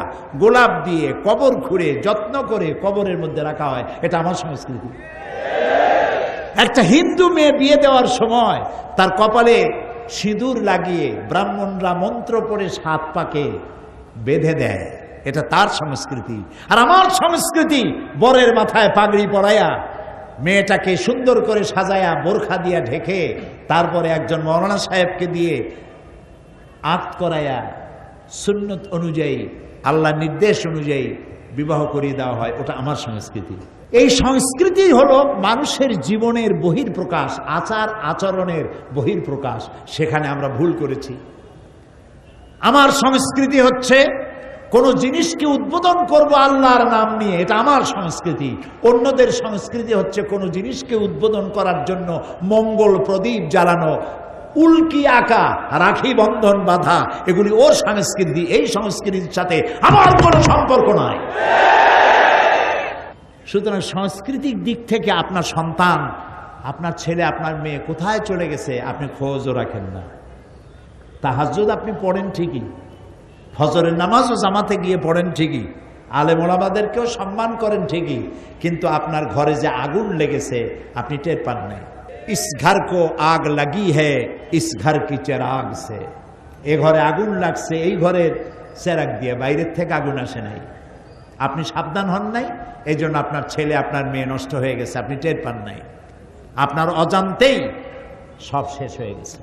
গোলাপ দিয়ে কবর খুঁড়ে যত্ন করে কবরের মধ্যে রাখা হয়, এটা আমার সংস্কৃতি। একটা হিন্দু মেয়ে বিয়ে দেওয়ার সময় তার কপালে সিঁদুর লাগিয়ে ব্রাহ্মণরা মন্ত্র পড়ে 7 পাকে বেঁধে দেয়, এটা তার সংস্কৃতি। আর আমার সংস্কৃতি বরের মাথায় পাগড়ি পরাইয়া, মেয়েটাকে সুন্দর করে সাজায়া বোরখা দিয়া ঢেকে, তারপরে একজন মৌলানা সাহেবকে দিয়ে আক্ত করাইয়া সুন্নত অনুযায়ী, আল্লাহর নির্দেশ অনুযায়ী বিবাহ করিয়ে দেওয়া হয়। ওটা আমার সংস্কৃতি। এই সংস্কৃতি হলো মানুষের জীবনের বহিঃপ্রকাশ, আচার আচরণের বহিঃপ্রকাশ। সেখানে আমরা ভুল করেছি। আমার সংস্কৃতি হচ্ছে কোন জিনিসকে উদ্বোধন করব আল্লাহর নাম নিয়ে, এটা আমার সংস্কৃতি। অন্যদের সংস্কৃতি হচ্ছে কোন জিনিসকে উদ্বোধন করার জন্য মঙ্গল প্রদীপ জ্বালানো, উল্কি আঁকা, রাখি বন্ধন বাঁধা, এগুলি ওর সংস্কৃতি। এই সংস্কৃতির সাথে আমার কোনো সম্পর্ক নাই। সুতরাং সাংস্কৃতিক দিক থেকে আপনার সন্তান, আপনার ছেলে, আপনার মেয়ে কোথায় চলে গেছে আপনি খোঁজও রাখেন না। তাহাজ্জুদ আপনি পড়েন ঠিকই, ফজরের নামাজও জামাতে গিয়ে পড়েন ঠিকই, আলেম ওলামাদেরকেও সম্মান করেন ঠিকই, কিন্তু আপনার ঘরে যে আগুন লেগেছে আপনি টের পান নাই। ইস ঘর কো আগ লাগি হ্যায় ইস ঘর কি চেরাগ সে। এ ঘরে আগুন লাগছে এই ঘরের চেরাগ দিয়ে, বাইরের থেকে আগুন আসে নাই। আপনি সাবধান হন নাই, এই জন্য আপনার ছেলে আপনার মেয়ে নষ্ট হয়ে গেছে, আপনি টের পান নাই। আপনার অজান্তেই সব শেষ হয়ে গেছে।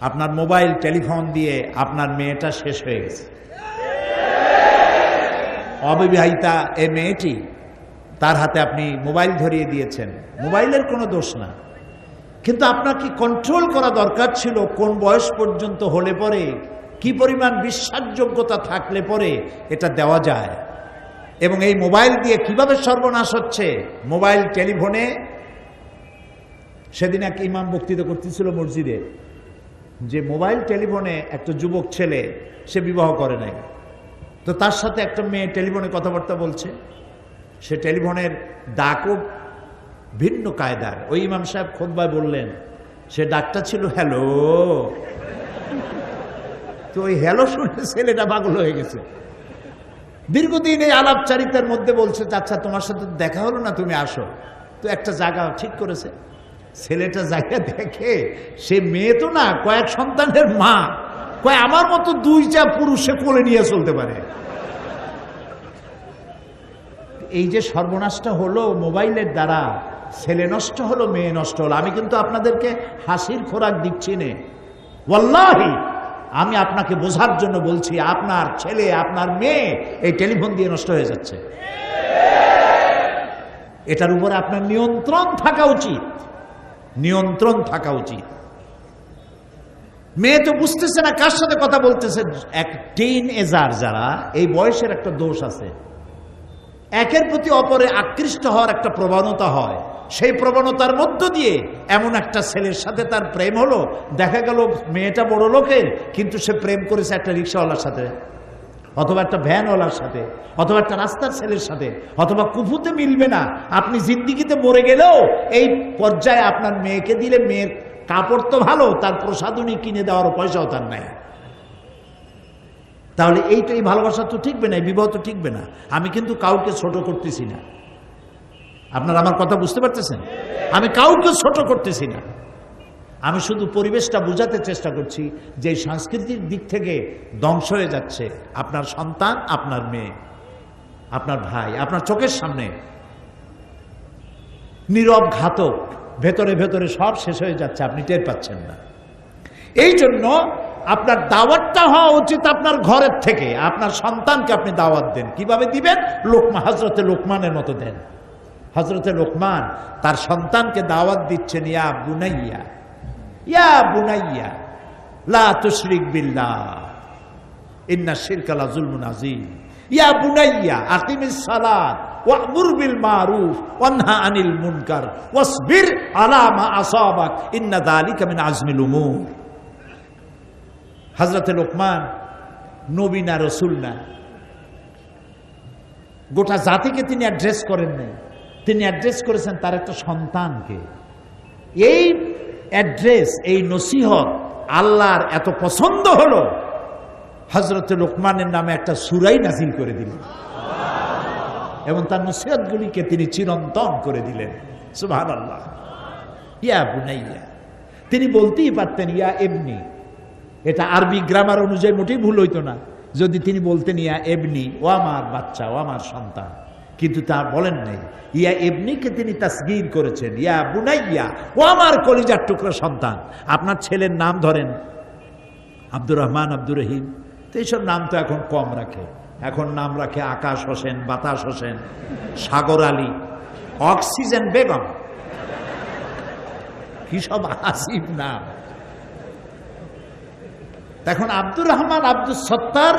আপনার মোবাইল টেলিফোন দিয়ে আপনার মেয়েটা শেষ হয়ে গেছে। অবিবাহিতা এ মেয়েটি, তার হাতে আপনি মোবাইল ধরিয়ে দিয়েছেন। মোবাইলের কোনো দোষ না, কিন্তু আপনাকে কন্ট্রোল করা দরকার ছিল কোন বয়স পর্যন্ত হলে পরে, কি পরিমাণ বিশ্বাসযোগ্যতা থাকলে পরে এটা দেওয়া যায়। এবং এই মোবাইল দিয়ে কিভাবে সর্বনাশ হচ্ছে। মোবাইল টেলিফোনে, সেদিন এক ইমাম বক্তৃতা করতেছিল মসজিদে, যে মোবাইল টেলিফোনে একটা যুবক ছেলে, সে বিবাহ করে নাই, তো তার সাথে একটা মেয়ে টেলিফোনে কথাবার্তা বলছে। সে টেলিফোনের ডাকও ভিন্ন কায়দার। ওই ইমাম সাহেব খুতবায় বললেন, সে ডাকটা ছিল হ্যালো। তো ওই হ্যালো শুনে ছেলেটা পাগল হয়ে গেছে। দীর্ঘদিন এই আলাপচারিতার মধ্যে বলছে, আচ্ছা তোমার সাথে দেখা হলো না, তুমি আসো। তো একটা জায়গা ঠিক করেছে। ছেলেটা জায়গা দেখে, সে মেয়ে তো না, কয়েক সন্তানের মা, কয় আমার মতো 2টা পুরুষে কোলে নিয়ে চলতে পারে। এই যে সর্বনাশটা হলো মোবাইলের দ্বারা, ছেলে নষ্ট হলো, মেয়ে নষ্ট হলো। আমি কিন্তু আপনাদেরকে হাসির খোরাক দিচ্ছি না, ওয়াল্লাহি আমি আপনাকে বোঝার জন্য বলছি। আপনার ছেলে, আপনার মেয়ে এই টেলিফোন দিয়ে নষ্ট হয়ে যাচ্ছে। এটার উপরে আপনার নিয়ন্ত্রণ থাকা উচিত, নিয়ন্ত্রণ থাকা উচিত। মেয়ে তো বুঝতেছে না কার সাথে কথা বলতেছে। এক টিন এজার যারা, এই বয়সের একটা দোষ আছে, একের প্রতি অপরে আকৃষ্ট হওয়ার একটা প্রবণতা হয়। সেই প্রবণতার মধ্য দিয়ে এমন একটা ছেলের সাথে তার প্রেম হলো, দেখা গেল মেয়েটা বড় লোকের, কিন্তু সে প্রেম করেছে একটা রিক্সাওয়ালার সাথে, অথবা একটা ভ্যানওয়ালার সাথে, অথবা একটা রাস্তার ছেলের সাথে, অথবা কুফুতে মিলবে না। আপনি জিন্দিগিতে মরে গেলেও এই পর্যায়ে আপনার মেয়েকে দিলে, মেয়ের কাপড় তো ভালো, তার প্রসাধনী কিনে দেওয়ার পয়সাও তার নাই। তাহলে এই ভালোবাসা তো ঠিকবে না, এই বিবাহ তো ঠিকবে না। আমি কিন্তু কাউকে ছোট করতেছি না, আপনারা আমার কথা বুঝতে পারতেছেন? আমি কাউকে ছোট করতেছি না, আমি শুধু পরিবেশটা বোঝাতে চেষ্টা করছি যে সাংস্কৃতিক দিক থেকে ধ্বংস হয়ে যাচ্ছে আপনার সন্তান, আপনার মেয়ে, আপনার ভাই, আপনার চোখের সামনে নীরব ঘাতক, ভেতরে ভেতরে সব শেষ হয়ে যাচ্ছে, আপনি টের পাচ্ছেন না। এই জন্য আপনার দাওয়াতটা হওয়া উচিত আপনার ঘরের থেকে। আপনার সন্তানকে আপনি দাওয়াত দেন। কিভাবে দিবেন? হযরতে লোকমানের মতো দেন। হযরতে লোকমান তার সন্তানকে দাওয়াত দিচ্ছেন, ইয়া বুনাইয়া, ইয়া বুনাইয়া লা তুশরিক বিল্লাহ ইন্না শিরকা লাযুলমুন আযীম। ইয়া বুনাইয়া আকিমিস সালাত ওয়া'মুর বিল মারুফ ওয়ানহা আনিল মুনকার ওয়াসবির আলা মা আসাবাক ইন্না যালিকা মিন আজমিল উমুর। হযরতে লোকমান নবী না, রাসূল না, গোটা জাতিকে তিনি অ্যাড্রেস করেন নাই, তিনি অ্যাড্রেস করেছেন তার একটা সন্তানকে। এই অ্যাড্রেস, এই নসিহত আল্লাহর এত পছন্দ হলো, হযরতে লোকমানের নামে একটা সূরাই নাযিল করে দিলেন এবং তার নসিহতগুলিকে তিনি চিরন্তন করে দিলেন। সুবহানাল্লাহ। ইয়া বুনাইয়া, তিনি বলতেই পারতেন ইয়া ইবনি, এটা আরবি গ্রামার অনুযায়ী মোটেই ভুল হইতো না যদি তিনি বলতেন ইয়া এবনি, ও আমার বাচ্চা, ও আমার সন্তান, কিন্তু তা বলেন নাই। ইয়া এবনিকে তিনি তাসগীর করেছেন, ইয়া বুনাইয়া, ও আমার কলিজার টুকরা সন্তান। আপনার ছেলের নাম ধরেন আব্দুর রহমান, আব্দুর রহিম, তো এইসব নাম তো এখন কম রাখে। এখন নাম রাখে আকাশ হোসেন, বাতাস হোসেন, সাগর আলী, অক্সিজেন বেগম, কি সব আসিফ নাম। এখন আব্দুর রহমান, আব্দুল সত্তার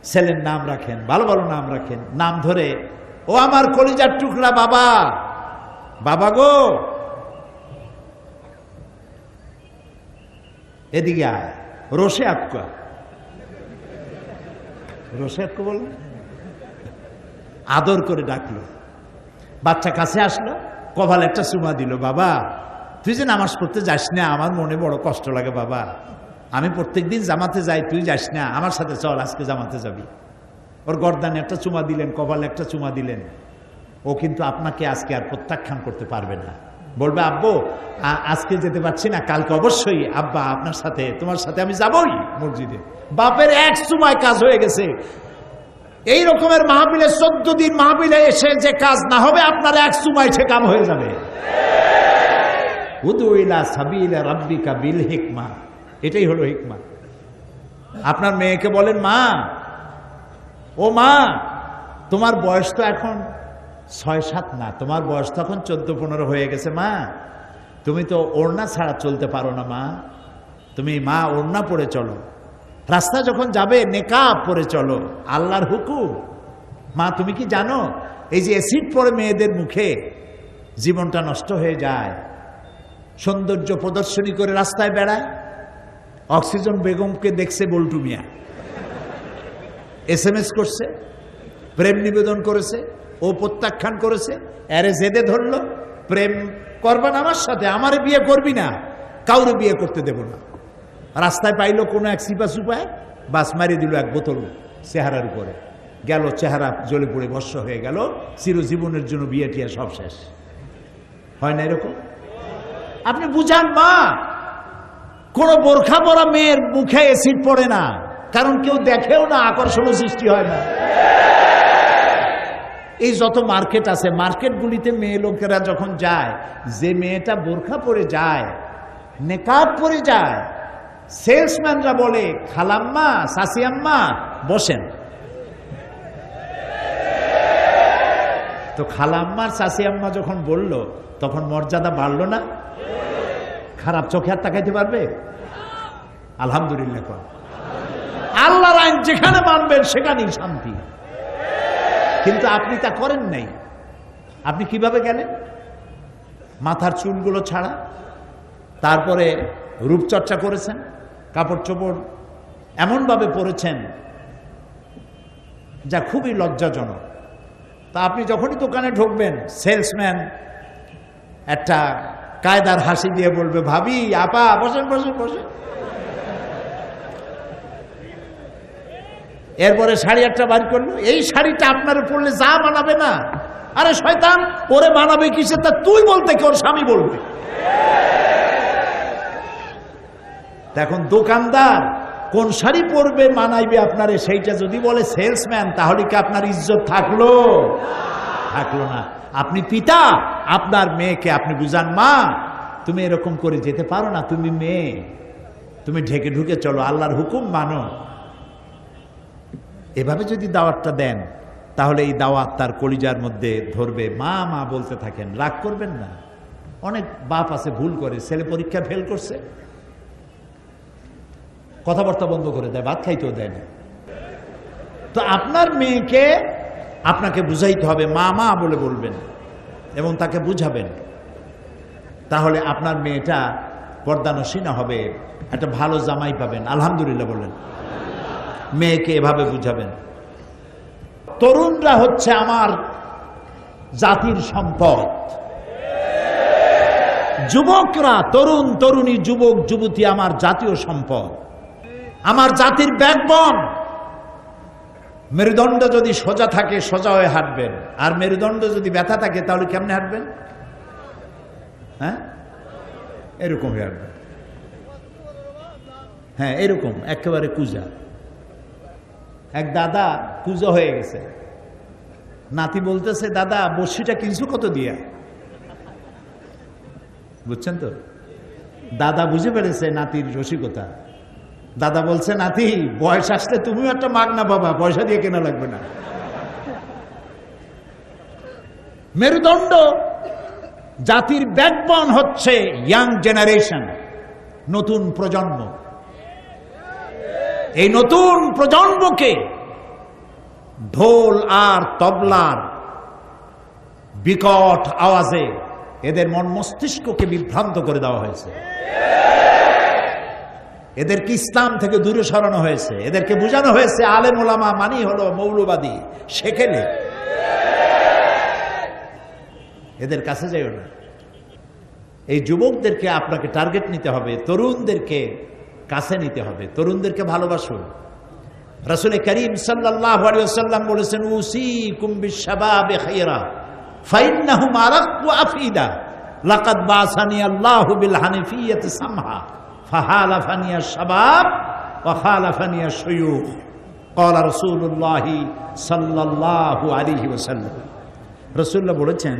ছেলের নাম রাখেন, ভালো ভালো নাম রাখেন। নাম ধরে, ও আমার কলিজার টুকরা বাবা, বাবা গো এদিকে আয়, রোশে আক্কা, রোশে আক্কা বললেন, আদর করে ডাকলো। বাচ্চা কাছে আসলো, কপালে একটা চুমা দিল। বাবা তুই যে নামাজ পড়তে যাস না, আমার মনে বড় কষ্ট লাগে বাবা। আমি প্রত্যেকদিন জামাতে যাই, তুই যাস না, আমার সাথে চল, আজকে জামাতে যাবি। ওর গর্দানে একটা চুমা দিলেন, কপালে একটা চুমা দিলেন। ও কিন্তু আপনাকে আজকে আর প্রত্যাখ্যান করতে পারবে না, বলবে আব্বু আজকে যেতে পারছি না, কালকে অবশ্যই আব্বা আপনার সাথে, তোমার সাথে আমি যাবই মসজিদে। বাপের এক চুমায় কাজ হয়ে গেছে। এই রকমের মাহফিলে 14 দিন মাহফিলে এসে যে কাজ না হবে, আপনার এক চুমায় সে কাম হয়ে যাবে। উদু ইলা সাবিলা রাব্বিকা বিল হিকমা, এটাই হলো হিকমা। আপনার মেয়েকে বলেন, মা, ও মা, তোমার বয়স তো এখন 6-7 না, তোমার বয়স তো এখন 14-15 হয়ে গেছে। মা তুমি তো ওড়না ছাড়া চলতে পারো না, মা তুমি মা ওড়না পরে চলো, রাস্তা যখন যাবে নেকাব পরে চলো, আল্লাহর হুকুম। মা তুমি কি জানো, এই যে অ্যাসিড পড়ে মেয়েদের মুখে জীবনটা নষ্ট হয়ে যায়, সৌন্দর্য প্রদর্শনী করে রাস্তায় বেড়ায়। অক্সিজেন বেগমকে দেখছে বল্টু মিয়া, SMS করছে, প্রেম নিবেদন করেছে, ও প্রত্যাখ্যান করেছে। আরে জেদে ধরলো, প্রেম করবা না আমার সাথে, আমারে বিয়ে করবি না, কাউরে বিয়ে করতে দেব না। রাস্তায় পাইলো কোনো এক সিপা সুপায়, বাস মারিয়ে দিল এক বোতল চেহারার উপরে, গেল চেহারা জ্বলে পড়ে ভস্ম হয়ে গেল, চিরজীবনের জন্য বিয়ে টিয়া সব শেষ। হয় না এরকম? আপনি বুঝান মা, কোন বোরখা পরা মেয়ের মুখে অ্যাসিড পড়ে না, কারণ কেউ দেখেও না, আকর্ষণ সৃষ্টি হয় না। এই যত মার্কেট আছে, মার্কেটগুলিতে মেয়ে লোকেরা যখন যায়, যে মেয়েটা বোরখা পরে যায়, নেকাব পরে যায়, সেলসম্যানরা বলে খালাম্মা, সাসিয়াম্মা বসেন। তো খালাম্মা সাসিয়াম্মা যখন বলল, তখন মর্যাদা বাড়লো না? খারাপ চোখে আর তাকাইতে পারবে? আলহামদুলিল্লাহ। আল্লাহর আইন যেখানে মানবেন সেখানেই শান্তি। কিন্তু আপনি তা করেন নাই। আপনি কিভাবে গেলেন? মাথার চুলগুলো ছাড়া, তারপরে রূপচর্চা করেছেন, কাপড় চোপড় এমনভাবে পরেছেন যা খুবই লজ্জাজনক। তা আপনি যখনই দোকানে ঢুকবেন, সেলসম্যান একটা কায়দার হাসি দিয়ে বলবে, ভাবি, আপা, বসেন বসেন বসেন। এরপরে শাড়ি একটা বার করলো, এই শাড়িটা আপনার পরলে যা মানাবে না। আরে শয়তান, ওরে মানাবে কিসে? তা তুই বলতে কি, ওর স্বামী বলবে? এখন দোকানদার কোন শাড়ি পরবে মানাইবে আপনারে, সেইটা যদি বলে সেলসম্যান, তাহলে কি আপনার ইজ্জত থাকলো? থাকলো না। আপনি পিতা, আপনার মেয়েকে আপনি বুঝান, মা তুমি এরকম করে যেতে পারো না, তুমি মেয়ে, তুমি ঢেকে ঢুকে চলো, আল্লাহর হুকুম মানো। এভাবে যদি দাওয়াতটা দেন, তাহলে এই দাওয়াত তার কলিজার মধ্যে ধরবে। মা মা বলতে থাকেন, রাগ করবেন না। অনেক বাপ আছে ভুল করে, ছেলে পরীক্ষা ফেল করছে, কথাবার্তা বন্ধ করে দেয়, ভাত খাইতেও দেয় না। তো আপনার মেয়েকে আপনাকে বুঝাইতে হবে, মা মা বলে বলবেন এবং তাকে বুঝাবেন। তাহলে আপনার মেয়েটা পর্দানসীনা হবে, একটা ভালো জামাই পাবেন। আলহামদুলিল্লাহ বলেন। মেয়েকে এভাবে বুঝাবেন। তরুণরা হচ্ছে আমার জাতির সম্পদ। যুবকরা, তরুণ তরুণী, যুবক যুবতী আমার জাতীয় সম্পদ, আমার জাতির ব্যাকবোন। মেরুদণ্ড যদি সোজা থাকে, সোজা হয়ে হাঁটবেন, আর মেরুদণ্ড যদি ব্যথা থাকে, তাহলে কেমনে হাঁটবেন? হ্যাঁ, এরকম হয়ে হাঁটবেন। হ্যাঁ এরকম একেবারে কুজা। এক দাদা কুজা হয়ে গেছে, নাতি বলতেছে দাদা বড়শিটা কিনছো কত দিয়া? বুঝছেন তো, দাদা বুঝে পেরেছে নাতির রসিকতা। দাদা বলছে নাতি বয়স আসলে তুমিও একটা মাগনা বাবা, পয়সা দিয়ে কেনা লাগবে না। মেরুদণ্ড জাতির ব্যাকবোন হচ্ছে ইয়াং জেনারেশন, নতুন প্রজন্ম। এই নতুন প্রজন্মকে ঢোল আর তবলার বিকট আওয়াজে এদের মন মস্তিষ্ককে বিভ্রান্ত করে দেওয়া হয়েছে। এদেরকে ইসলাম থেকে দূরে সরানো হয়েছে। এদেরকে বোঝানো হয়েছে আলেম ওলামা মানি হলো মৌলবাদী, সেখানে এদের কাছে যাইও না। এই যুবকদেরকে আপনাকে টার্গেট নিতে হবে, তরুণদেরকে কাছে নিতে হবে, তরুণদেরকে ভালোবাসুন। রাসূল করিম সাল্লাল্লাহু আলাইহি ওয়াসাল্লাম বলেছেন উসিকুম বিশ-শাবাবি খায়রা ফাইন্নাহুম আরাক্কু আফিদা লাকাদ বাসানি আল্লাহু বিল হানিফিয়্যাতি সামহা ফাহালাফানি আশ-শাবাব ওয়া খালাফানি আশ-শুয়ুখ ক্বালা রাসূলুল্লাহ সাল্লাল্লাহু আলাইহি ওয়াসাল্লাম। রাসূলুল্লাহ বলেছেন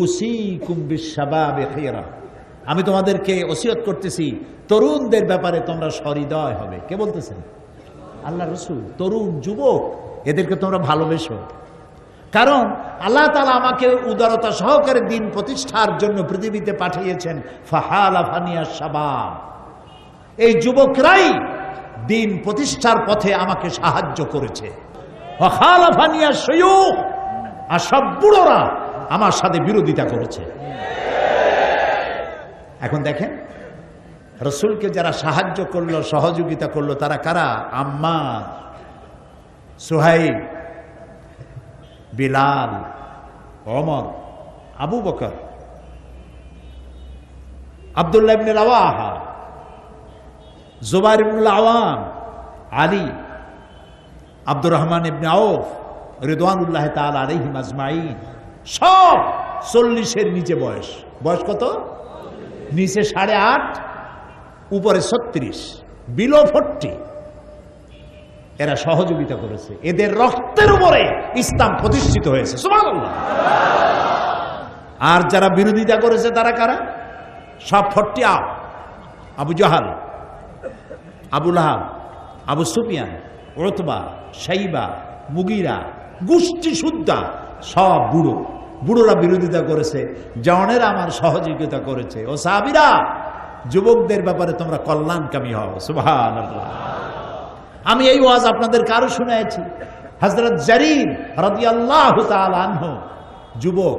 উসিকুম বিশ-শাবাবি খায়রা, আমি তোমাদেরকে ওসিয়ত করতেছি তরুণদের ব্যাপারে তোমরা সহৃদয় হবে। কে বলতেছেন? আল্লাহ রাসূল। তরুণ যুবক এদেরকে তোমরা ভালোবেসো, কারণ আল্লাহ তাআলা আমাকে উদারতা সহকারে দিন প্রতিষ্ঠার জন্য পৃথিবীতে পাঠিয়েছেন। ফাহালাফানি আশ-শাবাব, এই যুবকরাই দিন প্রতিষ্ঠার পথে আমাকে সাহায্য করেছে। ওয়া খালাফানি আশ-শুয়ুখ, আর সব বুড়োরা আমার সাথে বিরোধিতা করেছে। এখন দেখেন রাসূলকে যারা সাহায্য করলো, সহযোগিতা করলো, তারা কারা? আম্মার, সুহাইব, বিলাল, ওমর, আবু বকর, আব্দুল্লাহ ইবনে রাওয়াহা, জুবাইর ইবনুল আওয়াম, আলী, আব্দুর রহমান ইবনে আউফ রিদওয়ানুল্লাহ তাআলা আলাইহিম আজমাইন। সব 40-এর নিচে বয়স। বয়স কত? নিচে 8.5, উপরে 36, বিলো 40। এরা সহযোগিতা করেছে। এদের রক্তের উপরে ইসলাম প্রতিষ্ঠিত হয়েছে। সুবহানাল্লাহ। আর যারা বিরোধিতা করেছে তারা কারা? সব 40 আবু জাহাল, আবু লাহাব, আবু সুফিয়ান, উতবা, শাইবা, মুগিরা, গোষ্ঠী সুদ্ধা সব বুড়ো। বুড়োরা বিরোধিতা করেছে, জওয়ানেরা আমার সহযোগিতা করেছে। ও সাহাবীরা, যুবকদের ব্যাপারে তোমরা কল্যাণকামী হও। সুবহানাল্লাহ। আমি এই ওয়াজ আপনাদের কারো শুনেছি। হযরত জারীর রাদিয়াল্লাহু তাআলা আনহু যুবক,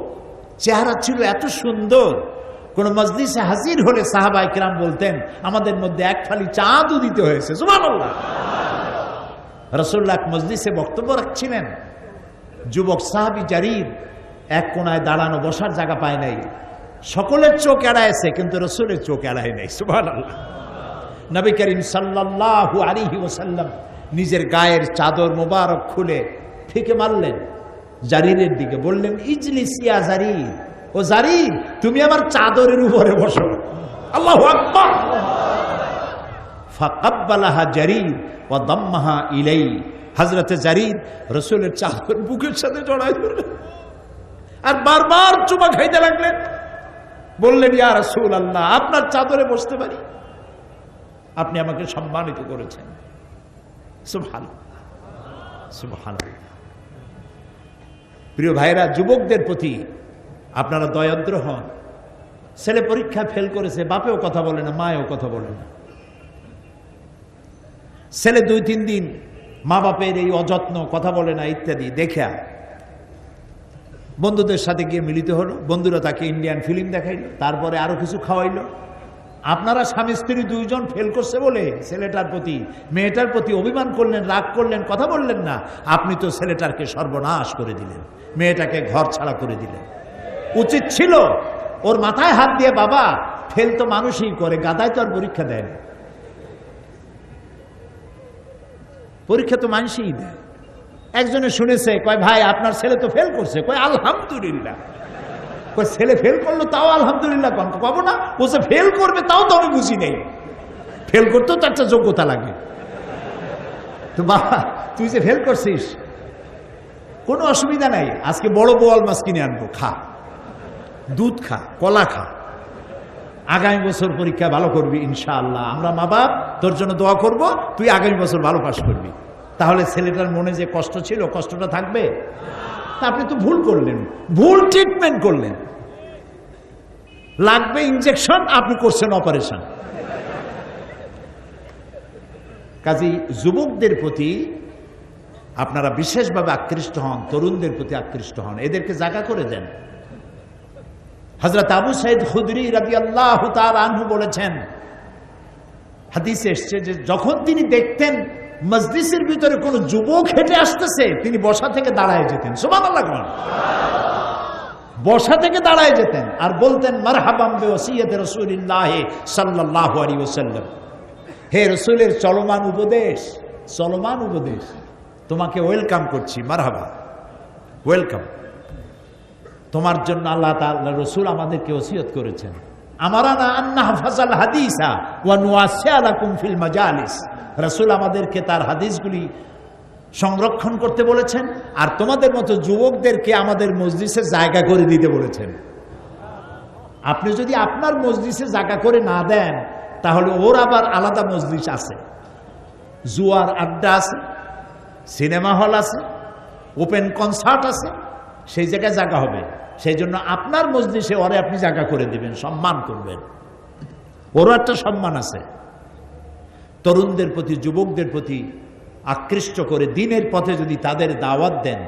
চেহারা ছিল এত সুন্দর, কোন মজলিসে হাজির হলে সাহাবায়ে কেরাম বলতেন আমাদের মধ্যে এক ফালি চাঁদ উদিত হয়েছে। সুবহানাল্লাহ। রাসূলুল্লাহ মজলিসে বক্তব্য রাখছিলেন, যুবক সাহাবী জারীর এক কোনায় দাঁড়ানো, বসার জায়গা পায় নাই। সকলের চোখ এড়াইছে, কিন্তু রাসূলের চোখ এড়ায় নাই। সুবহানাল্লাহ। নবী করিম সাল্লাল্লাহু আলাইহি ওয়াসাল্লাম নিজের গায়ের চাদর মোবারক খুলে ফিকে মারলেন জারীরের দিকে, বললেন ইজলিস ইয়া জারীর, ও জারীর তুমি আমার চাদরের উপরে বসো। আল্লাহু আকবার। ফাকাব্বালাহা জারীর ওয়া দাম্মাহা ইলাই। হযরতে জারীর রাসূলের চাদর বুকের সাথে জড়ায় ধরলেন আর বারবার চুমা খাইতে লাগলেন। বললেন ইয়া রাসূলুল্লাহ, আপনার চাদরে বসতে পারি? আপনি আমাকে সম্মানিত করেছেন। সুবহানাল্লাহ, সুবহানাল্লাহ। প্রিয় ভাইরা, যুবকদের প্রতি আপনারা দয়াদ্র হন। ছেলে পরীক্ষা ফেল করেছে, বাপেও কথা বলে না, মায়েও কথা বলে না। ছেলে 2-3 দিন মা বাপের এই অযত্ন, কথা বলে না ইত্যাদি দেখা বন্ধুদের সাথে গিয়ে মিলিত হলো। বন্ধুরা তাকে ইন্ডিয়ান ফিল্ম দেখাইলো, তারপরে আরো কিছু খাওয়াইলো। আপনারা স্বামী স্ত্রী 2 জন ফেল করছে বলে ছেলেটার প্রতি মেয়েটার প্রতি অভিমান করলেন, রাগ করলেন, কথা বললেন না। আপনি তো ছেলেটাকে সর্বনাশ করে দিলেন, মেয়েটাকে ঘর ছাড়া করে দিলেন। উচিত ছিল ওর মাথায় হাত দিয়ে, বাবা ফেল তো মানুষই করে, গাধায় তো আর পরীক্ষা দেয় না। পরীক্ষা তো মানুষই দেয়। একজনে শুনেছে, কয় ভাই আপনার ছেলে তো ফেল করছে। কয় আলহামদুলিল্লাহ। কয় ছেলে ফেল করলো তাও আলহামদুলিল্লাহ কব না, ও যে ফেল করবে তাও তো আমি বুঝি নেই। ফেল করতেও তো একটা যোগ্যতা লাগে। তো বাবা তুই যে ফেল করছিস কোনো অসুবিধা নাই, আজকে বড় বোয়াল মাছ কিনে আনবো, খা, দুধ খা, কলা খা, আগামী বছর পরীক্ষা ভালো করবি ইনশাআল্লাহ। আমরা মা বাপ তোর জন্য দোয়া করব, তুই আগামী বছর ভালো পাস করবি। তাহলে ছেলেটার মনে যে কষ্ট ছিল কষ্টটা থাকবে? তা আপনি তো ভুল করলেন, ভুল ট্রিটমেন্ট করলেন। লাগবে ইনজেকশন, আপনি করছেন অপারেশন। কাজী যুবকদের প্রতি আপনারা বিশেষভাবে আকৃষ্ট হন, তরুণদের প্রতি আকৃষ্ট হন, এদেরকে জায়গা করে দেন। হযরত আবু সাঈদ খুদরি রাদিয়াল্লাহু তাআলা আনহু বলেছেন, হাদিসে এসেছে যে যখন তিনি দেখতেন মজলিসের ভিতরে কোন যুবক হেঁটে আসতেছে, তিনি বসা থেকে দাঁড়ায় যেতেন। সুবহানাল্লাহ, বসা থেকে দাঁড়ায় যেতেন আর বলতেন, মারহাবাম বিওসিয়্যতি রাসূলিল্লাহ সাল্লাল্লাহু আলাইহি ওয়াসাল্লাম, হে রাসূলের চলমান উপদেশ, চলমান উপদেশ, তোমাকে ওয়েলকাম করছি, মারহাবা, ওয়েলকাম। তোমার জন্য আল্লাহ তাআলা রাসূল আমাদেরকে ওসিয়ত করেছেন, আমারানা আন নাহফাযাল হাদিসা ওয়া নুওয়াসিয়া লাকুম ফিল মাজালিস। রাসূল আমাদেরকে তার হাদিসগুলি সংরক্ষণ করতে বলেছেন আর তোমাদের মতো যুবকদেরকে আমাদের মজলিসে জায়গা করে দিতে বলেছেন। আপনি যদি আপনার মজলিসে জায়গা করে না দেন, তাহলে ওর আবার আলাদা মজলিস আছে, জুয়ার আড্ডা আছে, সিনেমা হল আছে, ওপেন কনসার্ট আছে, সেই জায়গায় জায়গা হবে। সেই জন্য আপনার মজলিসে ওরে আপনি জায়গা করে দিবেন, সম্মান করবেন, ওরও একটা সম্মান আছে। তরুণদের প্রতি, যুবকদের প্রতি আকৃষ্ট করে দ্বীনের পথে যদি তাদের দাওয়াত দেন,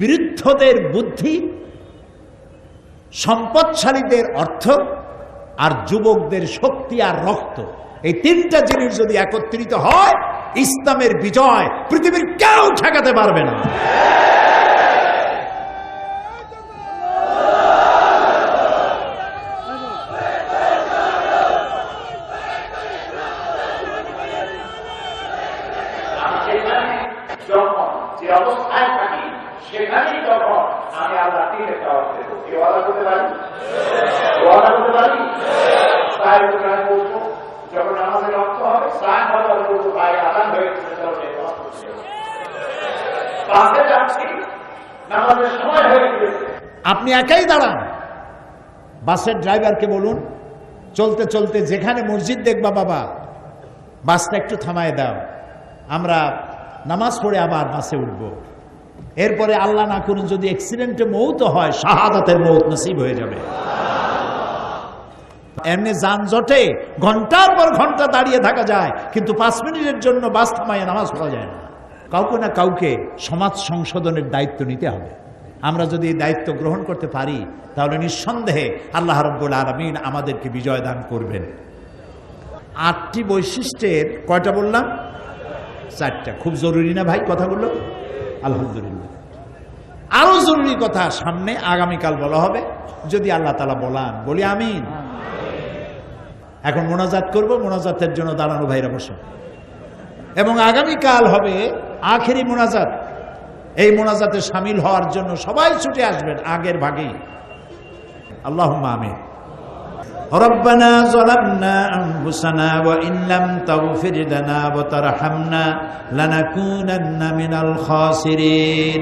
বৃদ্ধদের বুদ্ধি, সম্পদশালীদের অর্থ আর যুবকদের শক্তি আর রক্ত, এই তিনটা জিনিস যদি একত্রিত হয়, ইসলামের বিজয় পৃথিবীর কেউ ঠেকাতে পারবে না। যে অবস্থায় থাকি সেখানেই তখন আমি আল্লাহ দিনের দাওয়াত দেব। কি ওয়াদা করতে পারি? ওয়াদা করতে পারি? তাই আমি বলবো, যখন আমাদের অর্থ হবে সায় হবে, বলবো ভাই আদান হয়ে গেছে, বাসে যাচ্ছি, নামাজের সময় হয়ে গেছে। আপনি একাই দাঁড়ান, বাসের ড্রাইভারকে বলুন, চলতে চলতে যেখানে মসজিদ দেখবা বাবা, বাসটা একটু থামায় দাও, আমরা নামাজ পড়ে আবার বাসে উঠব। এরপরে আল্লাহ না করুন যদি অ্যাক্সিডেন্টে মৌত হয়, শাহাদাতের মৌত নসিব হয়ে যাবে। এমনি যানজটে ঘন্টার পর ঘন্টা দাঁড়িয়ে থাকা যায়, কিন্তু 5 মিনিটের জন্য বাস থামায় নামাজ পড়া যায় না। কাউকে না কাউকে সমাজ সংশোধনের দায়িত্ব নিতে হবে। আমরা যদি এই দায়িত্ব গ্রহণ করতে পারি, তাহলে নিঃসন্দেহে আল্লাহ রাব্বুল আলামিন আমাদেরকে বিজয় দান করবেন। 8টি বৈশিষ্ট্যের কয়টা বললাম? 4টা। খুব জরুরি না ভাই কথাগুলো? আলহামদুলিল্লাহ। আরো জরুরি কথা সামনে আগামীকাল বলা হবে, যদি আল্লাহ তাআলা বলান, বলি আমিন। এখন মোনাজাত করব, মোনাজাতের জন্য দাঁড়ানো ভাইরা বসুন। এবং আগামীকাল হবে আখেরি মোনাজাত। এই মোনাজাতে শামিল হওয়ার জন্য সবাই ছুটে আসবেন আগের ভাগেই। আল্লাহুম্মা আমিন। ربنا ظلمنا أنفسنا وإن لم تغفر لنا وترحمنا لنكونن من الخاسرين।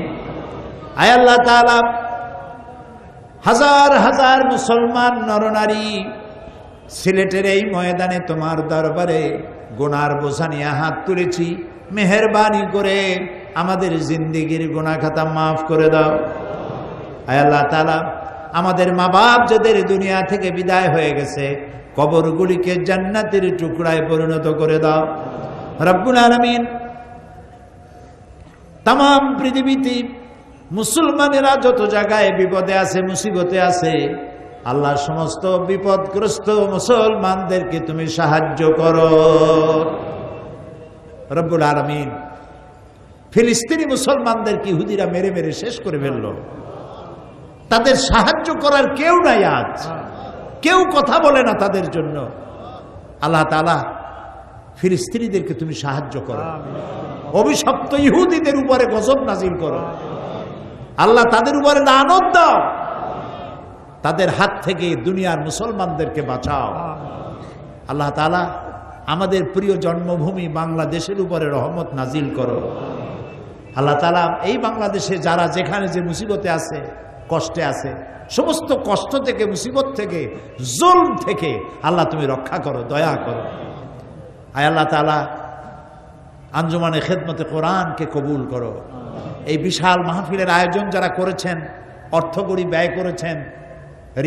আয় আল্লাহ তাআলা, হাজার হাজার মুসলমান নরনারী সিলেটের এই ময়দানে তোমার দরবারে গুনার বোঝা নিয়ে হাত তুলেছি, মেহেরবানি করে আমাদের জিন্দেগির গুনাহ খাতা মাফ করে দাও। আয় আল্লাহ তাআলা, আমাদের মা বাপ যাদের দুনিয়া থেকে বিদায় হয়ে গেছে, কবরগুলিকে জান্নাতের টুকরায় পরিণত করে দাও রব্বুল আলামিন। তাম পৃথিবীতে মুসলমানেরা যত জায়গায় বিপদে আছে, মুসিবতে আছে, আল্লাহ সমস্ত বিপদগ্রস্ত মুসলমানদেরকে তুমি সাহায্য করো রব্বুল আলামিন। ফিলিস্তিনি মুসলমানদেরকে ইহুদিরা মেরে মেরে শেষ করে ফেললো, তাদের সাহায্য করার কেউ নাই, আজ কেউ কথা বলে না তাদের জন্য। আল্লাহ তাআলা ফিলিস্তিনিদেরকে তুমি সাহায্য করো, অভিশপ্ত ইহুদিদের উপরে গজব নাজিল করো আল্লাহ, তাদের উপরে লানত দাও, তাদের হাত থেকে দুনিয়ার মুসলমানদেরকে বাঁচাও আল্লাহ তাআলা। আমাদের প্রিয় জন্মভূমি বাংলাদেশের উপরে রহমত নাজিল করো। আল্লাহ তাআলা এই বাংলাদেশে যারা যেখানে যে মুসিবতে আছে, কষ্টে আছে, সমস্ত কষ্ট থেকে, মুসিবত থেকে, জুলম থেকে আল্লাহ তুমি রক্ষা করো, দয়া করো। আয় আল্লাহ তাআলা আঞ্জুমানে খেদমতে কোরআনকে কবুল করো। এই বিশাল মাহফিলের আয়োজন যারা করেছেন, অর্থকড়ি ব্যয় করেছেন,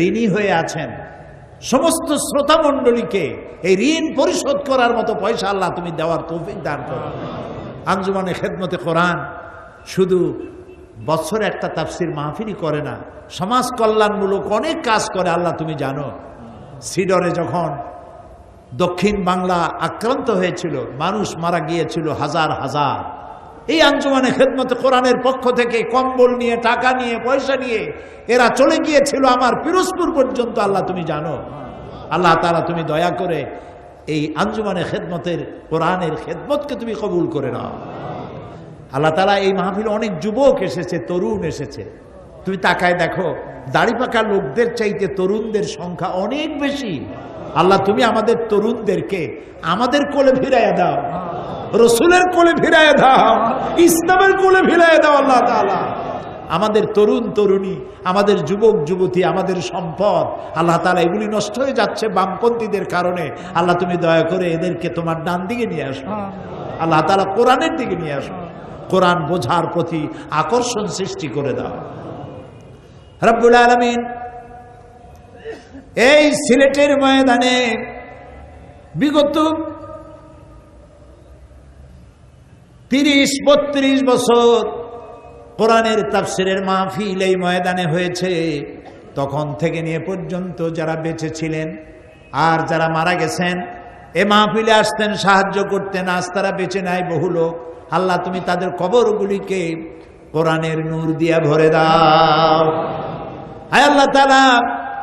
ঋণী হয়ে আছেন, সমস্ত শ্রোতা মণ্ডলীকে এই ঋণ পরিশোধ করার মতো পয়সা আল্লাহ তুমি দেওয়ার তৌফিক দান করো। আঞ্জুমানে খেদমতে কোরআন শুধু বছরে একটা তাফসির মাহফিলই করে না, সমাজ কল্যাণমূলক অনেক কাজ করে। আল্লাহ তুমি জানো, সিডরে যখন দক্ষিণ বাংলা আক্রান্ত হয়েছিল, মানুষ মারা গিয়েছিল হাজার হাজার, এই আঞ্জুমানে খেদমতে কোরআনের পক্ষ থেকে কম্বল নিয়ে, টাকা নিয়ে, পয়সা নিয়ে এরা চলে গিয়েছিল আমার পিরোজপুর পর্যন্ত। আল্লাহ তুমি জানো। আল্লাহ তাআলা তুমি দয়া করে এই আঞ্জুমানে খেদমতের কোরআনের খেদমতকে তুমি কবুল করে নাও। আল্লাহ তাআলা এই মাহফিলে অনেক যুবক এসেছে, তরুণ এসেছে। তুমি তাকায় দেখো, দাড়ি পাকা লোকদের চাইতে তরুণদের সংখ্যা অনেক বেশি। আল্লাহ তুমি আমাদের তরুণদেরকে আমাদের কোলে ফিরাইয়া দাও, রসুলের কোলে ফিরাইয়া দাও, ইসলামের কোলে ফিরাইয়া দাও। আল্লাহ তাআলা আমাদের তরুণ তরুণী, আমাদের যুবক যুবতী, আমাদের সম্পদ, আল্লাহ তাআলা এগুলি নষ্ট হয়ে যাচ্ছে বামপন্থীদের কারণে। আল্লাহ তুমি দয়া করে এদেরকে তোমার ডান দিকে নিয়ে আসো। আল্লাহ তাআলা কোরআনের দিকে নিয়ে আসো, কোরআন বোঝার প্রতি আকর্ষণ সৃষ্টি করে দাও রব্বুল আলামিন। এই সিলেটের ময়দানে বিগত ৩০-৩২ বছর কোরআনের তাফসিরের মাহফিল এই ময়দানে হয়েছে। তখন থেকে নিয়ে পর্যন্ত যারা বেঁচে ছিলেন আর যারা মারা গেছেন, এ মাহফিলে আসতেন, সাহায্য করতেন, আজ তারা বেঁচে নাই বহু লোক। আল্লাহ তুমি তাদের কবরগুলিকে কোরআনের নূর দিয়া ভরে দাও। আয় আল্লাহ তাআলা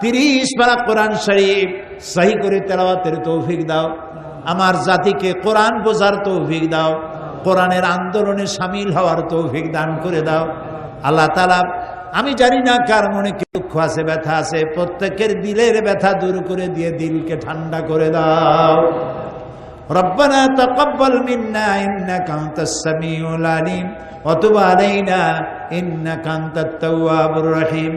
৩০ পারা কোরআন শরীফ সহি করে তেলাওয়াতের তৌফিক দাও। আমার জাতিকে কোরআন বোঝার তৌফিক দাও, কোরআনের আন্দোলনে শামিল হওয়ার তৌফিক দান করে দাও। আল্লাহ তাআলা আমি জানি না কার মনে কি দুঃখ আছে, ব্যথা আছে, প্রত্যেকের দিলের ব্যথা দূর করে দিয়ে দিলকে ঠান্ডা করে দাও। রব্বানা তাকাব্বাল মিন্না ইন্নাকা আনতাস সামিউল আলিম ওয়া তুব আলাইনা ইন্নাকা আনতাত তাওয়াবুর রহিম।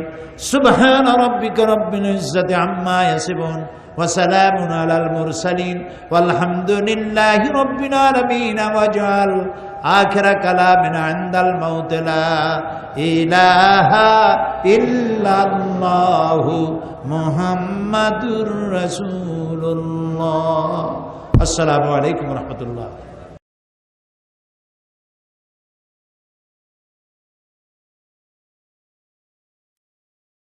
সুবহান রাব্বিকা রাব্বিল ইজ্জাতি আম্মা ইয়াসিফুন ওয়া সালামুন আলাল মুরসালিন ওয়ালহামদুলিল্লাহি রাব্বিল আলামিন। ওয়াজআল আখিরা কালামিনা ইনদাল মাউত লা ইলাহা ইল্লাল্লাহু মুহাম্মাদুর রাসূলুল্লাহ। আসসালামু আলাইকুম ওয়া রাহমাতুল্লাহ।